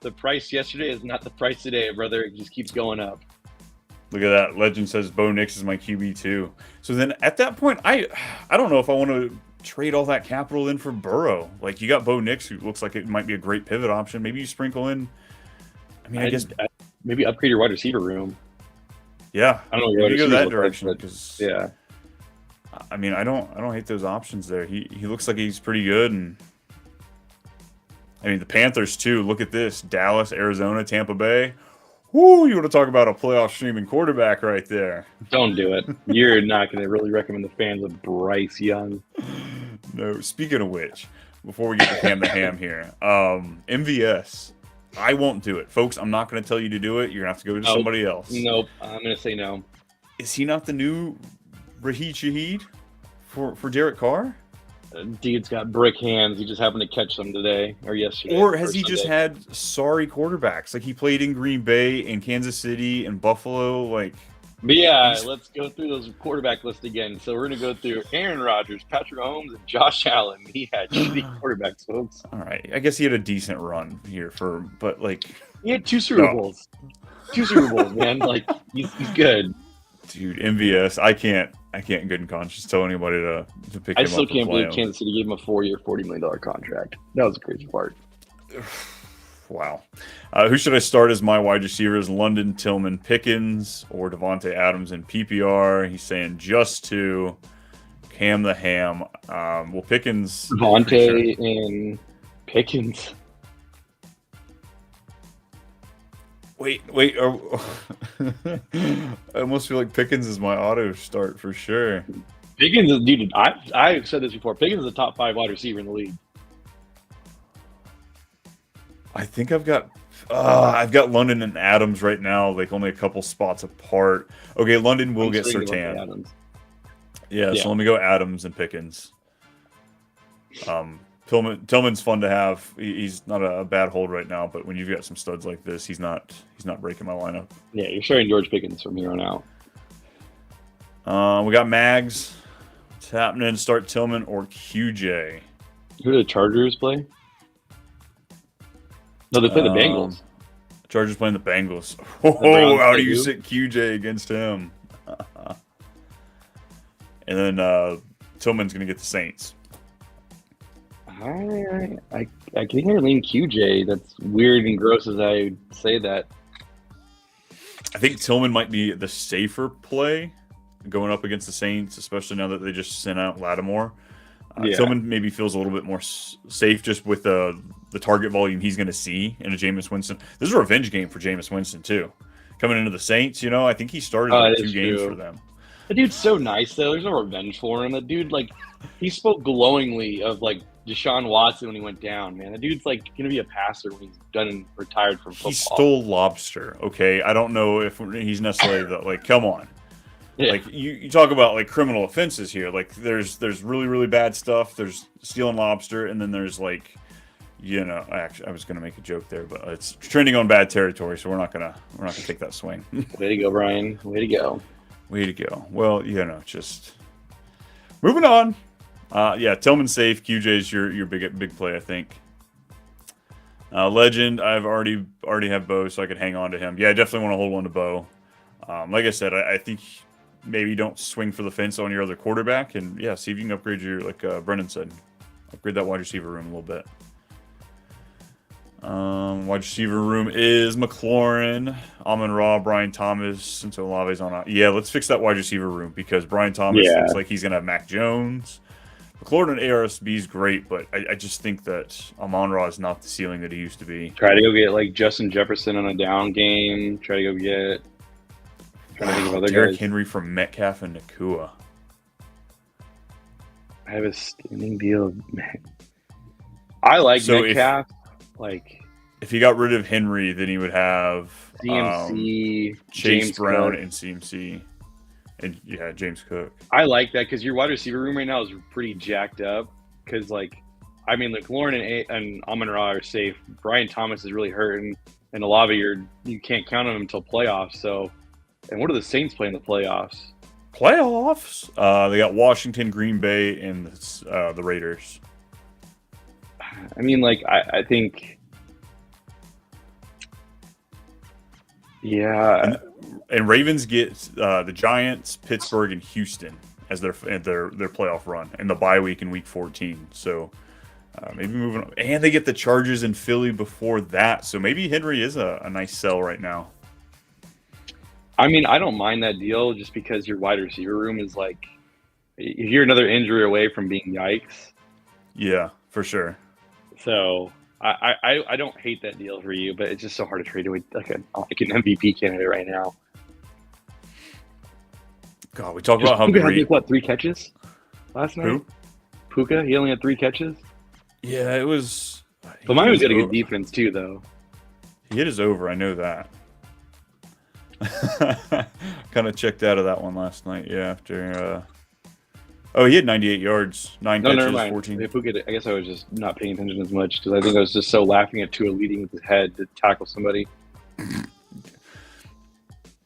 the price yesterday is not the price today, brother. It just keeps going up. Look at that. Legend says Bo Nix is my QB2. So then at that point, I don't know if I want to trade all that capital in for Burrow. Like, you got Bo Nix, who looks like it might be a great pivot option. Maybe you sprinkle in. I mean, I guess maybe upgrade your wide receiver room. Yeah, I don't know. Maybe go that direction because yeah. I mean, I don't hate those options there. He looks like he's pretty good, and I mean the Panthers too. Look at this: Dallas, Arizona, Tampa Bay. Whoo! You want to talk about a playoff streaming quarterback right there? Don't do it. You're not going to really recommend the fans of Bryce Young. No. Speaking of which, before we get to Cam the Ham here, MVS. I won't do it, folks. I'm not going to tell you to do it. You're going to have to go to somebody else. Nope. I'm going to say no. Is he not the new Raheed Shaheed for Derek Carr? Dude's got brick hands. He just happened to catch them today or yesterday. Or has he just had sorry quarterbacks? Like, he played in Green Bay and Kansas City and Buffalo. Like, but yeah, let's go through those quarterback lists again. So we're going to go through Aaron Rodgers, Patrick Mahomes, and Josh Allen. He had shitty quarterbacks, folks. All right. I guess he had a decent run here but like. He had 2 Super Bowls. 2 Super Bowls, man. Like, he's good. Dude, MVS, I can't in good conscience tell anybody to pick him up. I still can't believe Kansas City gave him a 4-year, $40 million contract. That was the crazy part. Wow. Who should I start as my wide receivers? London, Tillman, Pickens, or Devontae Adams in PPR? He's saying just 2. Cam the Ham. Well, Pickens. Devontae and Pickens. Wait. I almost feel like Pickens is my auto start for sure. Pickens is, dude, I've said this before. Pickens is a top 5 wide receiver in the league. I think I've got London and Adams right now, like only a couple spots apart. Okay, London will get Surtain. Yeah, so let me go Adams and Pickens. Tillman's fun to have. He's not a bad hold right now, but when you've got some studs like this, he's not breaking my lineup. Yeah, you're starting George Pickens from here on out. We got Mags. What's happening? Start Tillman or QJ? Who do the Chargers play? No, they play the Bengals. Chargers playing the Bengals. Oh, how do you sit QJ against him? And then Tillman's going to get the Saints. I think I lean QJ. That's weird and gross as I say that. I think Tillman might be the safer play going up against the Saints, especially now that they just sent out Lattimore. Tillman maybe feels a little bit more safe just with the target volume he's going to see in a Jameis Winston. This is a revenge game for Jameis Winston, too. Coming into the Saints, I think he started 2 games for them. The dude's so nice, though. There's no revenge for him. The dude, he spoke glowingly of, Deshaun Watson when he went down, man. The dude's, going to be a passer when he's done and retired from football. He stole lobster, okay? I don't know if he's necessarily come on. Yeah. You talk about criminal offenses here. There's really, really bad stuff. There's stealing lobster, and then there's actually I was gonna make a joke there, but it's trending on bad territory, so we're not gonna take that swing. Way to go, Brian. Way to go. Way to go. Well, just moving on. Tillman's safe. QJ's your big play, I think. Legend, I've already have Bo, so I could hang on to him. Yeah, I definitely want to hold one to Bo. Like I said, I think maybe don't swing for the fence on your other quarterback, and see if you can upgrade your, Brennen said, upgrade that wide receiver room a little bit. Wide receiver room is McLaurin, Amon-Ra, Brian Thomas, since Olave's on. Yeah, let's fix that wide receiver room because Brian Thomas looks like he's going to have Mac Jones. McLaurin and ARSB is great, but I just think that Amon-Ra is not the ceiling that he used to be. Try to go get Justin Jefferson on a down game. Try to go get. Trying to think of other Derrick guys. Henry from Metcalf and Nakua. I have a standing deal. I like Metcalf. if he got rid of Henry, then he would have CMC, Chase James Brown, Cook. and CMC, and James Cook. I like that because your wide receiver room right now is pretty jacked up. Because Lauren and Amon-Ra are safe. Brian Thomas is really hurting, and Olave, you can't count on him until playoffs. So, and what do the Saints play in the playoffs? Playoffs? They got Washington, Green Bay, and the Raiders. I mean, I think, yeah. And Ravens get the Giants, Pittsburgh, and Houston as their playoff run, and the bye week in Week 14. So maybe moving on. And they get the Chargers and Philly before that. So maybe Henry is a nice sell right now. I mean, I don't mind that deal just because your wide receiver room is if you're another injury away from being yikes. Yeah, for sure. So I don't hate that deal for you, but it's just so hard to trade away like an MVP candidate right now. God, we talk about how Puka great. had 3 catches last night. Who? Puka, he only had 3 catches. Yeah, it was. But Miami's got a good defense too, though. He hit his over. I know that. Kind of checked out of that one last night. Yeah, after. He had 98 yards, 9 catches, 14. Yeah, Puka, I guess I was just not paying attention as much because I think I was just so laughing at Tua leading with his head to tackle somebody.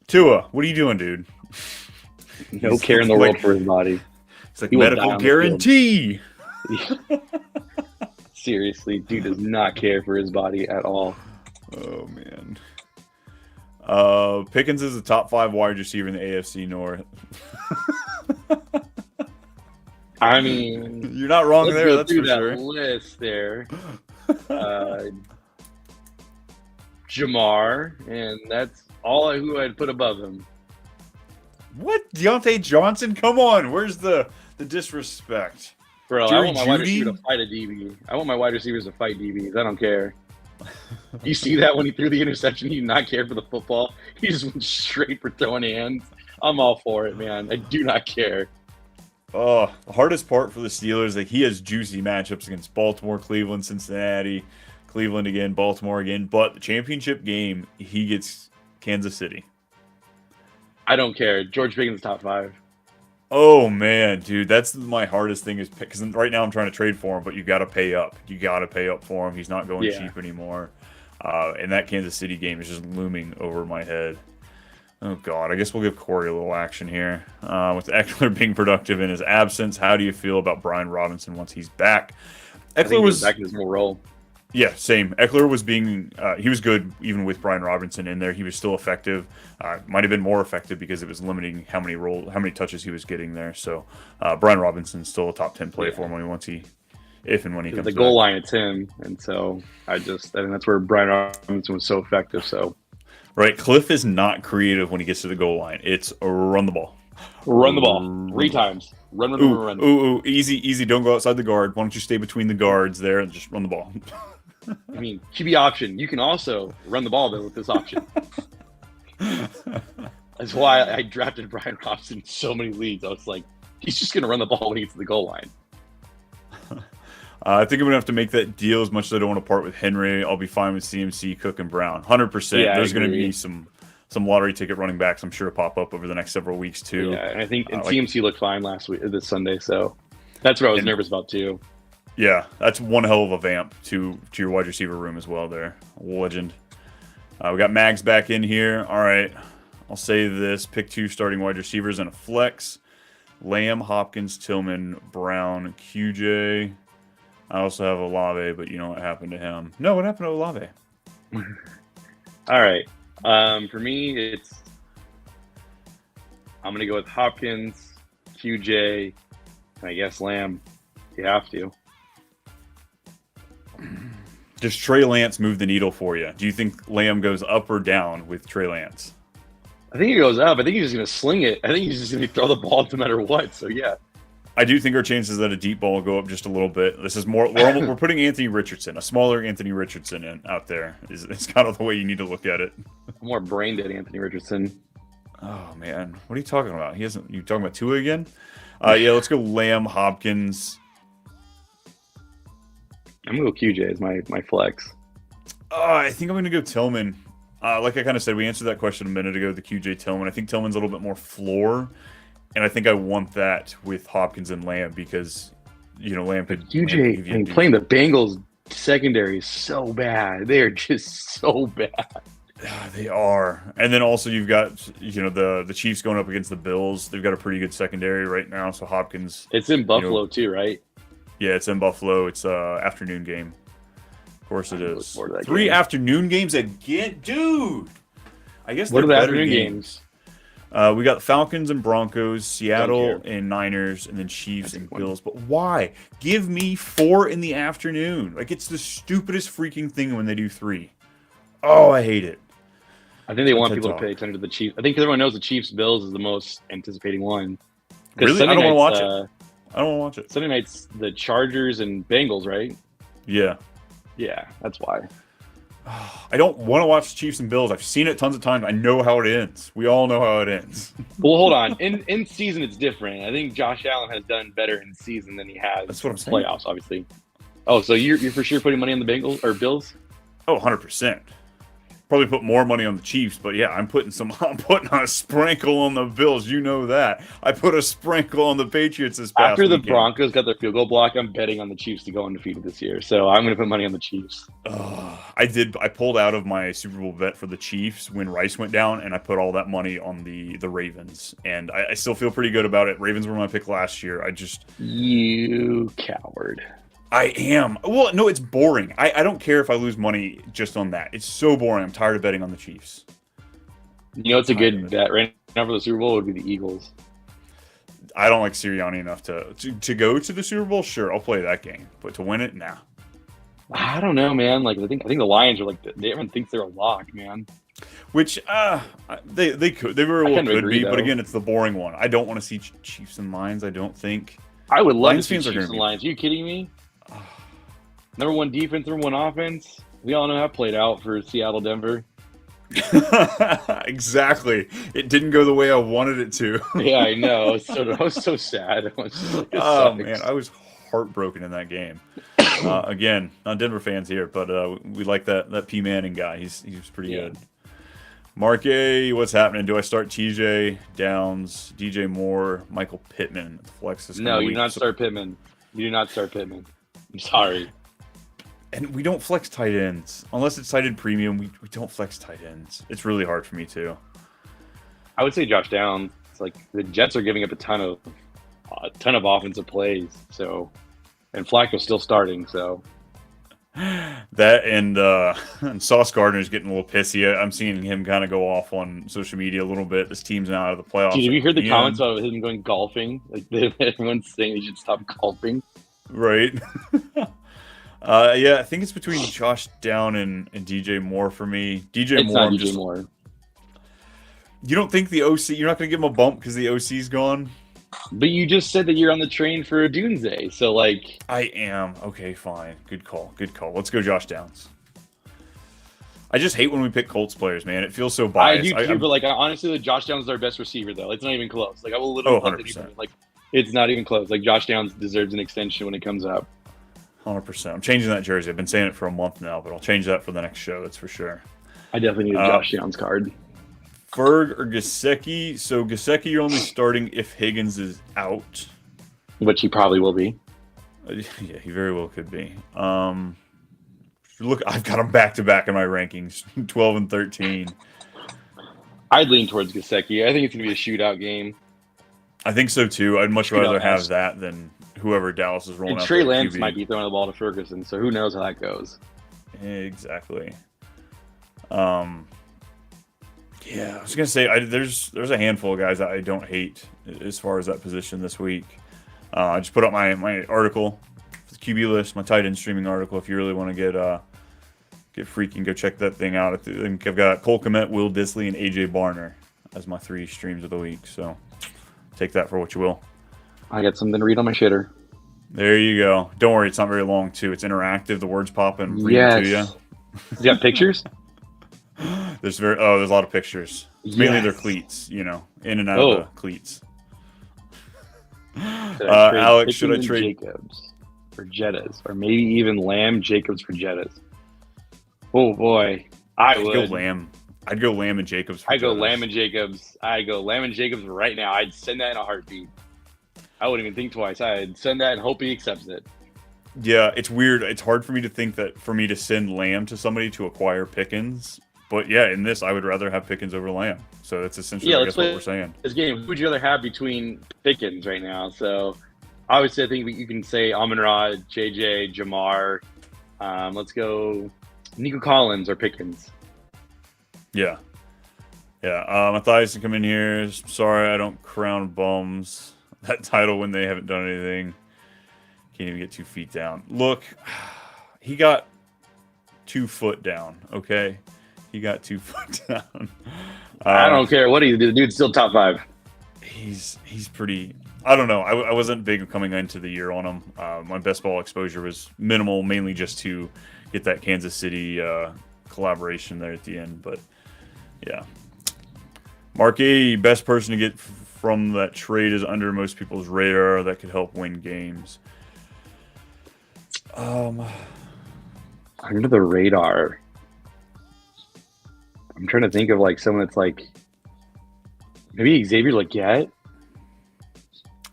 Tua, what are you doing, dude? No care in the world for his body. It's like medical guarantee. Seriously, dude does not care for his body at all. Oh man. Pickens is the top 5 wide receiver in the AFC North. I mean, you're not wrong there. Let's That's go for through that sure. list there. Jamar, and that's all who I'd put above him. What? Deontay Johnson? Come on. Where's the disrespect? Bro, Jerry I want my wide Jeudy? receiver to fight a DB. I want my wide receivers to fight DBs. I don't care. You see that when he threw the interception, he did not care for the football. He just went straight for throwing hands. I'm all for it, man. I do not care. Oh, the hardest part for the Steelers, he has juicy matchups against Baltimore, Cleveland, Cincinnati, Cleveland again, Baltimore again. But the championship game, he gets Kansas City. I don't care. George Pickens top 5. Oh man, dude, that's my hardest thing is because right now I'm trying to trade for him, but you got to pay up. You got to pay up for him. He's not going cheap anymore. And that Kansas City game is just looming over my head. Oh God, I guess we'll give Corey a little action here. With Eckler being productive in his absence, how do you feel about Brian Robinson once he's back? Eckler was back in his more role. Yeah, same. Eckler was he was good even with Brian Robinson in there. He was still effective. Might have been more effective because it was limiting how many touches he was getting there. So Brian Robinson's still a top 10 play for him if and when he comes the back. goal line, it's him. And so I think that's where Brian Robinson was so effective. So right, Cliff is not creative when he gets to the goal line. It's run the ball. Run the ball 3 times. Run. Ooh, easy. Don't go outside the guard. Why don't you stay between the guards there and just run the ball? I mean, QB option. You can also run the ball, though, with this option. That's why I drafted Brian Robinson in so many leagues. I was like, he's just going to run the ball when he gets to the goal line. I think I'm going to have to make that deal as much as I don't want to part with Henry. I'll be fine with CMC, Cook, and Brown. 100%. Yeah, There's going to be some lottery ticket running backs, I'm sure, pop up over the next several weeks, too. Yeah, and I think CMC looked fine this Sunday, so that's what I was nervous about, too. Yeah, that's one hell of a vamp to your wide receiver room as well there. Legend. We got Mags back in here. All right, I'll say this. Pick 2 starting wide receivers and a flex. Lamb, Hopkins, Tillman, Brown, QJ. I also have Olave, but you know what happened to him. No, what happened to Olave? All right. For me, I'm going to go with Hopkins, QJ, and I guess Lamb. You have to. Does Trey Lance move the needle for you? Do you think Lamb goes up or down with Trey Lance? I think he goes up. I think he's just going to sling it. I think he's just going to throw the ball no matter what. So, yeah. I do think our chances that a deep ball will go up just a little bit. This is more. We're putting Anthony Richardson, a smaller Anthony Richardson, out there. It's kind of the way you need to look at it. More brain dead Anthony Richardson. Oh man, what are you talking about? You talking about Tua again? Yeah, let's go Lamb, Hopkins. I'm gonna go QJ as my flex. I think I'm going to go Tillman. Like I kind of said, we answered that question a minute ago, the QJ Tillman. I think Tillman's a little bit more floor, and I think I want that with Hopkins and Lamb because, Lamb could... QJ, I mean, playing the Bengals secondary is so bad. They are just so bad. They are. And then also you've got, the Chiefs going up against the Bills. They've got a pretty good secondary right now, so Hopkins... It's in Buffalo too, right? Yeah, it's in Buffalo. It's an afternoon game. Of course it is. 3 game. Afternoon games again? Dude! I guess what are the better afternoon games? We got Falcons and Broncos, Seattle and Niners, and then Chiefs and Bills. But why? Give me 4 in the afternoon. Like, it's the stupidest freaking thing when they do 3. Oh, I hate it. I think they want people to pay attention to the Chiefs. I think everyone knows the Chiefs-Bills is the most anticipating one. Really? I don't want to watch it. I don't want to watch it. Sunday night's the Chargers and Bengals, right? Yeah. Yeah, that's why. I don't want to watch Chiefs and Bills. I've seen it tons of times. I know how it ends. We all know how it ends. Well, hold on. In season, it's different. I think Josh Allen has done better in season than he has That's what I'm saying. Playoffs, obviously. Oh, so you're for sure putting money on the Bengals or Bills? Oh, 100%. Probably put more money on the Chiefs, but yeah, I'm putting a sprinkle on the Bills. You know that. I put a sprinkle on the Patriots this past After the weekend. Broncos got their field goal block, I'm betting on the Chiefs to go undefeated this year. So I'm going to put money on the Chiefs. I pulled out of my Super Bowl bet for the Chiefs when Rice went down, and I put all that money on the Ravens. And I still feel pretty good about it. Ravens were my pick last year. You coward. I am. Well, no, it's boring. I don't care if I lose money just on that. It's so boring. I'm tired of betting on the Chiefs. You know, it's a good bet right now for the Super Bowl would be the Eagles. I don't like Sirianni enough to go to the Super Bowl. Sure, I'll play that game, but to win it, nah. I don't know, man. Like I think the Lions are like everyone thinks they're a lock, man. Which they very well could agree, be, though. but again, it's the boring one. I don't want to see Chiefs and Lions. I don't think. I would love Lions to see fans are Chiefs gonna and be- Lions. Are you kidding me? Number 1 defense, number 1 offense. We all know how it played out for Seattle, Denver. Exactly. It didn't go the way I wanted it to. Yeah, I know. I was so sad. I was just like, it Oh sucks. man, I was heartbroken in that game. Again, not Denver fans here, but we like that P Manning guy. He's pretty good. Mark A, what's happening? Do I start TJ Downs, DJ Moore, Michael Pittman? Flex this No, kind of you week? do not start Pittman. You do not start Pittman. I'm sorry. And we don't flex tight ends unless it's tight end premium. We don't flex tight ends. It's really hard for me too. I would say Josh Downs. It's like the Jets are giving up a ton of offensive plays. So, and Flacco's still starting. So That and Sauce Gardner's getting a little pissy. I'm seeing him kind of go off on social media a little bit. This team's now out of the playoffs. Dude, have you heard the again. comments about him going golfing? Like everyone's saying he should stop golfing. Right. Yeah, I think it's between Josh Down and DJ Moore for me. DJ It's Moore, not DJ Moore. You don't think the OC? You're not going to give him a bump because the OC's gone? But you just said that you're on the train for a Doomsday, so like I am. Okay, fine. Good call. Good call. Let's go, Josh Downs. I just hate when we pick Colts players, man. It feels so biased. I do too, but like honestly, the Josh Downs is our best receiver though. It's not even close. Like I will literally 100%. like it's not even close. Like Josh Downs deserves an extension when it comes up. 100%. I'm changing that jersey. I've been saying it for a month now, but I'll change that for the next show. That's for sure. I definitely need a Josh Downs card. Ferg or Gesicki? So Gesicki, you're only starting if Higgins is out. Which he probably will be. Yeah, he very well could be. Look, I've got him back to back in my rankings, 12 and 13. I'd lean towards Gesicki. I think it's gonna be a shootout game. I think so too. I'd much Shootout rather have ass. that than whoever Dallas is rolling And out. Trey there at Lance QB. might be throwing the ball to Ferguson, so who knows how that goes. Exactly. Yeah, I was gonna say there's a handful of guys that I don't hate as far as that position this week. I just put up my article for the QB list, my tight end streaming article. If you really want to get freaking, go check that thing out. I think I've got Cole Kmet, Will Disley, and AJ Barner as my 3 streams of the week. So take that for what you will. I got something to read on my shitter. There you go. Don't worry, it's not very long too. It's interactive. The words pop and read it to you. You got pictures? There's a lot of pictures. It's mainly Yes. their cleats, in and out Oh. of the cleats. Alex, should I trade? Jacobs for Jettas, or maybe even Lamb Jacobs for Jettas? Oh boy, I I'd would. go Lamb. I'd go Lamb and Jacobs. I go Lamb and Jacobs. I go Lamb and Jacobs right now. I'd send that in a heartbeat. I wouldn't even think twice. I'd send that and hope he accepts it. Yeah, it's weird. It's hard for me to think that for me to send Lamb to somebody to acquire Pickens. But yeah, in this, I would rather have Pickens over Lamb. So that's essentially, I guess, what we're saying. This game, who would you rather have between Pickens right now? So obviously, I think you can say Amon-Ra, JJ, Jamar. Let's go Nico Collins or Pickens. Yeah. Yeah. Matthias can come in here. Sorry, I don't crown bums that title when they haven't done anything. Can't even get 2 feet down. Look, he got 2 foot down, okay? He got 2 foot down. I don't care what he did. The dude's still top 5. He's pretty... I don't know. I wasn't big coming into the year on him. My best ball exposure was minimal, mainly just to get that Kansas City collaboration there at the end. But, yeah. Mark A, best person to get from that trade is under most people's radar that could help win games. Under the radar. I'm trying to think of like someone that's like maybe Xavier Legette.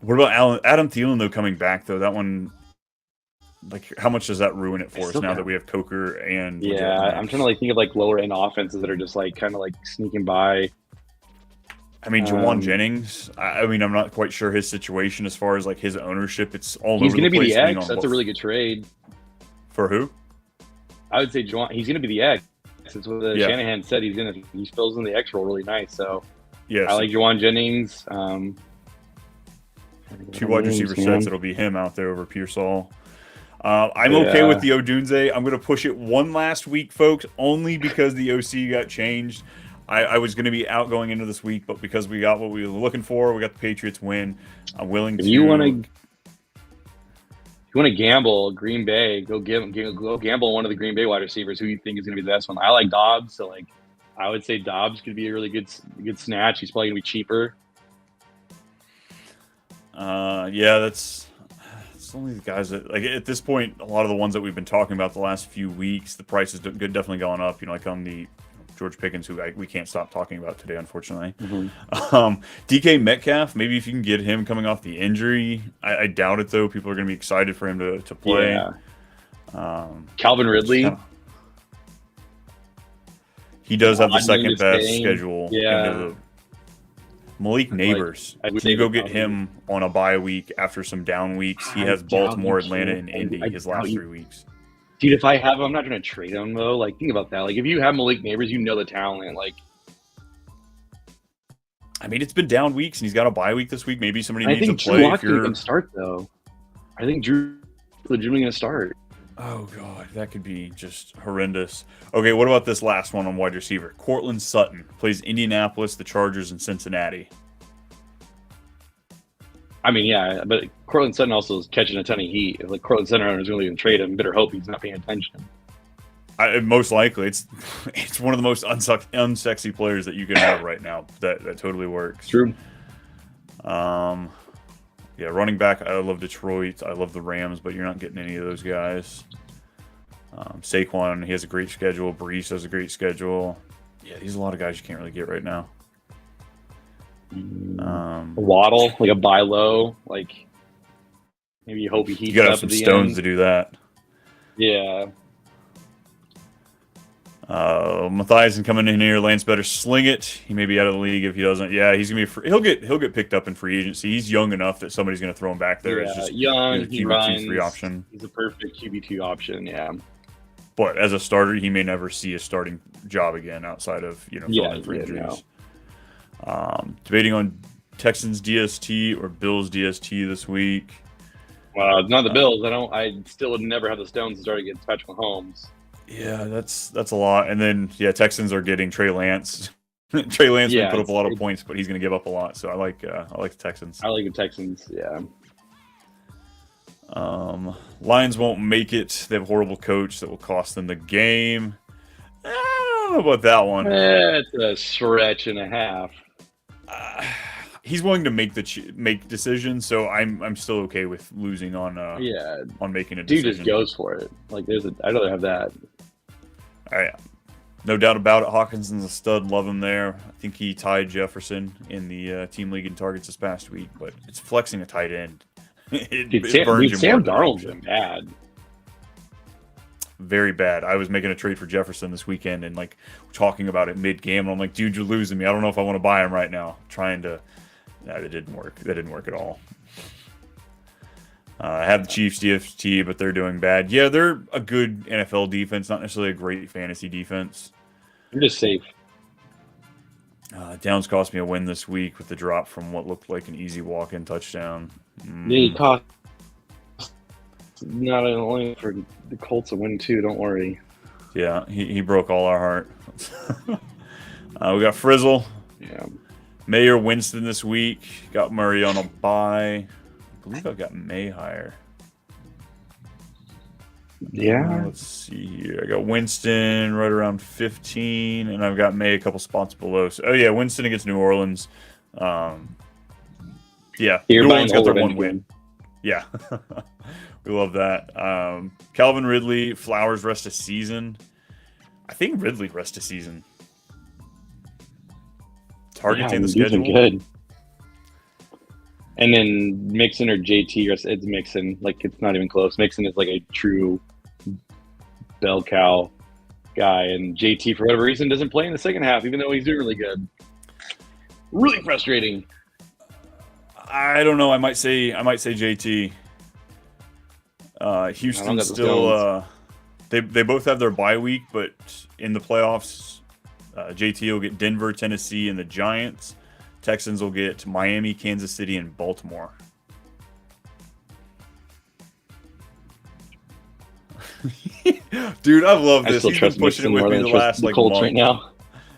What about Adam Thielen though coming back though? That one, like, how much does that ruin it for us now that we have Coker and yeah? I'm trying to like think of like lower end offenses that are just like kind of like sneaking by. I mean, Jawan Jennings. I mean, I'm not quite sure his situation as far as like his ownership. It's all he's over the place. He's going to be the X. That's a really good trade. For who? I would say Jawan. He's going to be the X. That's what Shanahan said. He fills in the X role really nice. So yeah, I like Jawan Jennings. 2 wide receiver sets. It'll be him out there over Pearsall. I'm okay with the Odunze. I'm going to push it one last week, folks, only because the OC got changed. I was going to be out going into this week, but because we got what we were looking for, we got the Patriots win. I'm willing to. If you want to gamble Green Bay, go gamble one of the Green Bay wide receivers who you think is going to be the best one. I like Dobbs, so like I would say Dobbs could be a really good snatch. He's probably going to be cheaper. Yeah, that's only the guys that, like, at this point, a lot of the ones that we've been talking about the last few weeks, the price has definitely gone up. You know, like on the George Pickens, who we can't stop talking about today, unfortunately. DK Metcalf, maybe if you can get him coming off the injury. I doubt it, though. People are going to be excited for him to play. Yeah. Calvin Ridley. He does have the second best schedule. Yeah. Malik Neighbors. Can you go get him on a bye week after some down weeks? He has Baltimore, Atlanta, and Indy his last 3 weeks. Dude, if I have him, I'm not going to trade him, though. Like, think about that. Like, if you have Malik Neighbors, you know the talent. Like, I mean, it's been down weeks, and he's got a bye week this week. Maybe somebody needs to play. Drew Lock can start, though. I think Drew legitimately going to start. Oh, God. That could be just horrendous. Okay, what about this last one on wide receiver? Cortland Sutton plays Indianapolis, the Chargers, and Cincinnati. I mean, yeah, but Cortland Sutton also is catching a ton of heat. If like Cortland Sutton owners really even trade him, better hope he's not paying attention. Most likely, it's one of the most unsexy players that you can have right now. That totally works. True. Yeah, running back. I love Detroit. I love the Rams, but you're not getting any of those guys. Saquon, he has a great schedule. Brees has a great schedule. Yeah, these are a lot of guys you can't really get right now. A Waddle, like a buy low, like maybe you hope he heats up. You gotta have some stones to do that. Yeah. Matthias coming in here. Lance better sling it. He may be out of the league if he doesn't. Yeah, he's gonna be. He'll get picked up in free agency. He's young enough that somebody's gonna throw him back there. Yeah, as just young. He runs. QB2 option. He's a perfect QB2 option. Yeah. But as a starter, he may never see a starting job again outside of filling for injuries. Debating on Texans DST or Bills DST this week. Well, not the Bills. I still would never have the stones to start against Patrick Mahomes. Yeah, that's a lot. And then Texans are getting Trey Lance. Trey Lance will put up a lot of points, but he's going to give up a lot. So I like the Texans. I like the Texans. Yeah. Lions won't make it. They have a horrible coach that will cost them the game. I don't know about that one. It's a stretch and a half. He's willing to make decisions, so I'm still okay with losing on making a decision. Dude just goes for it. Like I'd rather have that. No doubt about it. Hawkinson's a stud. Love him there. I think he tied Jefferson in the team league in targets this past week, but it's flexing a tight end. Sam Darnold's been bad. Very bad. I was making a trade for Jefferson this weekend and like talking about it mid-game, and I'm like, dude, you're losing me. I don't know if I want to buy him right now. Trying to, that didn't work. That didn't work at all. I have the Chiefs DFT, but they're doing bad. Yeah, they're a good NFL defense, not necessarily a great fantasy defense. You're just safe. Downs cost me a win this week with the drop from what looked like an easy walk-in touchdown. Yeah, he cost not only for the Colts a win too. Don't worry. Yeah, he broke all our heart. We got Frizzle. Yeah. Mayer Winston this week. Got Murray on a bye. I believe I've got May higher. Yeah. Let's see here. I got Winston right around 15, and I've got May a couple spots below. So, Winston against New Orleans. Yeah, New Orleans got their one win. Yeah, we love that. Calvin Ridley, Flowers rest of season. I think Ridley rest of season. Targeting the schedule. Good. And then Mixon or JT, it's Mixon. Like, it's not even close. Mixon is like a true bell cow guy. And JT, for whatever reason, doesn't play in the second half, even though he's doing really good. Really frustrating. I don't know. I might say JT. Houston still. They both have their bye week, but in the playoffs, JT will get Denver, Tennessee, and the Giants. Texans will get Miami, Kansas City, and Baltimore. Dude, I've loved this. He's been pushing it with me the last month. Right now.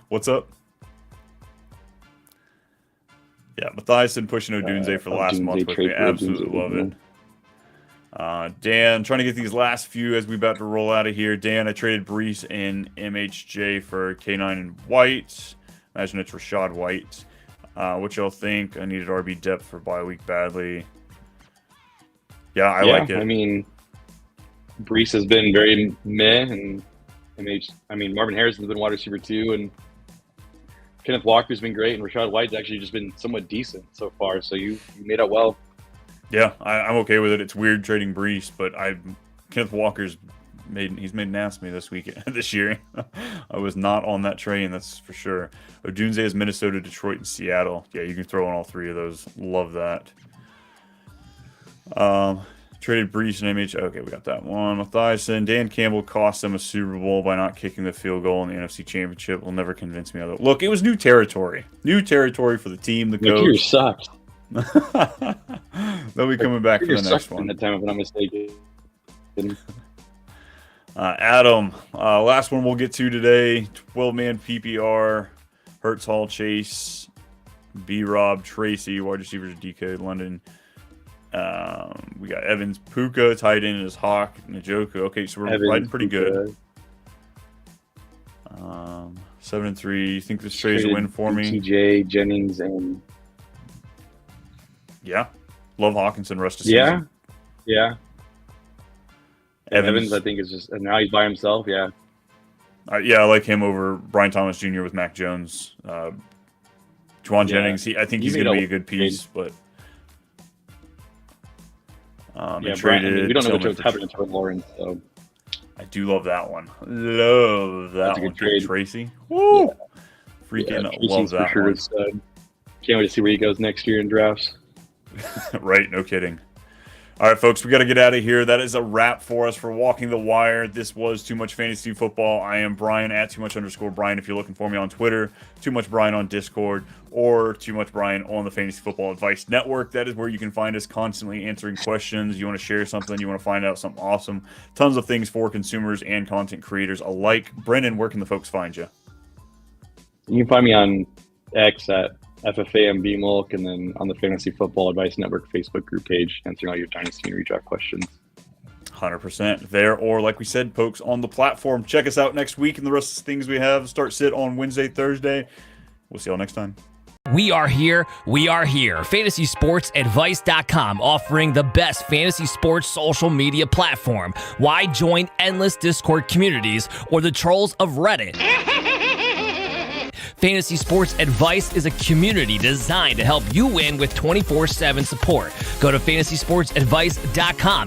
What's up? Yeah, Matthias been pushing Odunze for the last month with me. Absolutely love it. Dan, trying to get these last few as we about to roll out of here. Dan, I traded Brees and MHJ for K9 and White. Imagine it's Rashad White. What y'all think? I needed RB depth for bye week badly. Yeah, I like it. I mean, Brees has been very meh, and Marvin Harrison's been wide receiver too, and Kenneth Walker's been great, and Rashad White's actually just been somewhat decent so far. So you made out well. Yeah, I'm okay with it. It's weird trading Brees, but Kenneth Walker's made an ass of me this year. I was not on that train, that's for sure. Odunze is Minnesota, Detroit, and Seattle. Yeah, you can throw in all three of those. Love that. Traded Brees and MH. Okay, we got that one. Matthiasen. Dan Campbell cost them a Super Bowl by not kicking the field goal in the NFC Championship. Will never convince me otherwise. Look, it was new territory. New territory for the team, the coach. Your sucked. They'll be coming back for the next one. In the time, if I'm not mistaken. Adam, last one we'll get to today. 12-man PPR. Hurts, Hall, Chase, B-Rob, Tracy, wide receivers, DK, London. We got Evans, Puka, tight end is Hawk, Njoku. Okay, so we're riding pretty good. 7-3. You think this trade's a win for me? TJ, Jennings, and yeah, love Hawkinson rest of season. Yeah. Evans, I think, is just, and now he's by himself. Yeah. I like him over Brian Thomas Jr. with Mac Jones. Juwan Jennings, I think he's going to be a good piece, but Brennen, we don't know what's happening to Trevor Lawrence, so I do love that one. Love that one. Trade. Tracy. Woo! Yeah. Freaking love that one. Can't wait to see where he goes next year in drafts. Right, no kidding. All right, folks, we got to get out of here. That is a wrap for us for Walking the Wire. This was Too Much Fantasy Football. I am Brian at @TooMuch_Brian if you're looking for me on Twitter, Too Much Brian on Discord, or Too Much Brian on the Fantasy Football Advice Network. That is where you can find us constantly answering questions. You want to share something, you want to find out something awesome. Tons of things for consumers and content creators alike. Brennen, where can the folks find you? You can find me on X at FFAMBMulk, and then on the Fantasy Football Advice Network Facebook group page, answering all your Dynasty and redraft questions. 100% there, or like we said, folks, on the platform. Check us out next week and the rest of the things we have. Start sit on Wednesday, Thursday. We'll see y'all next time. We are here. We are here. FantasySportsAdvice.com, offering the best fantasy sports social media platform. Why join endless Discord communities or the trolls of Reddit? Fantasy Sports Advice is a community designed to help you win with 24/7 support. Go to FantasySportsAdvice.com.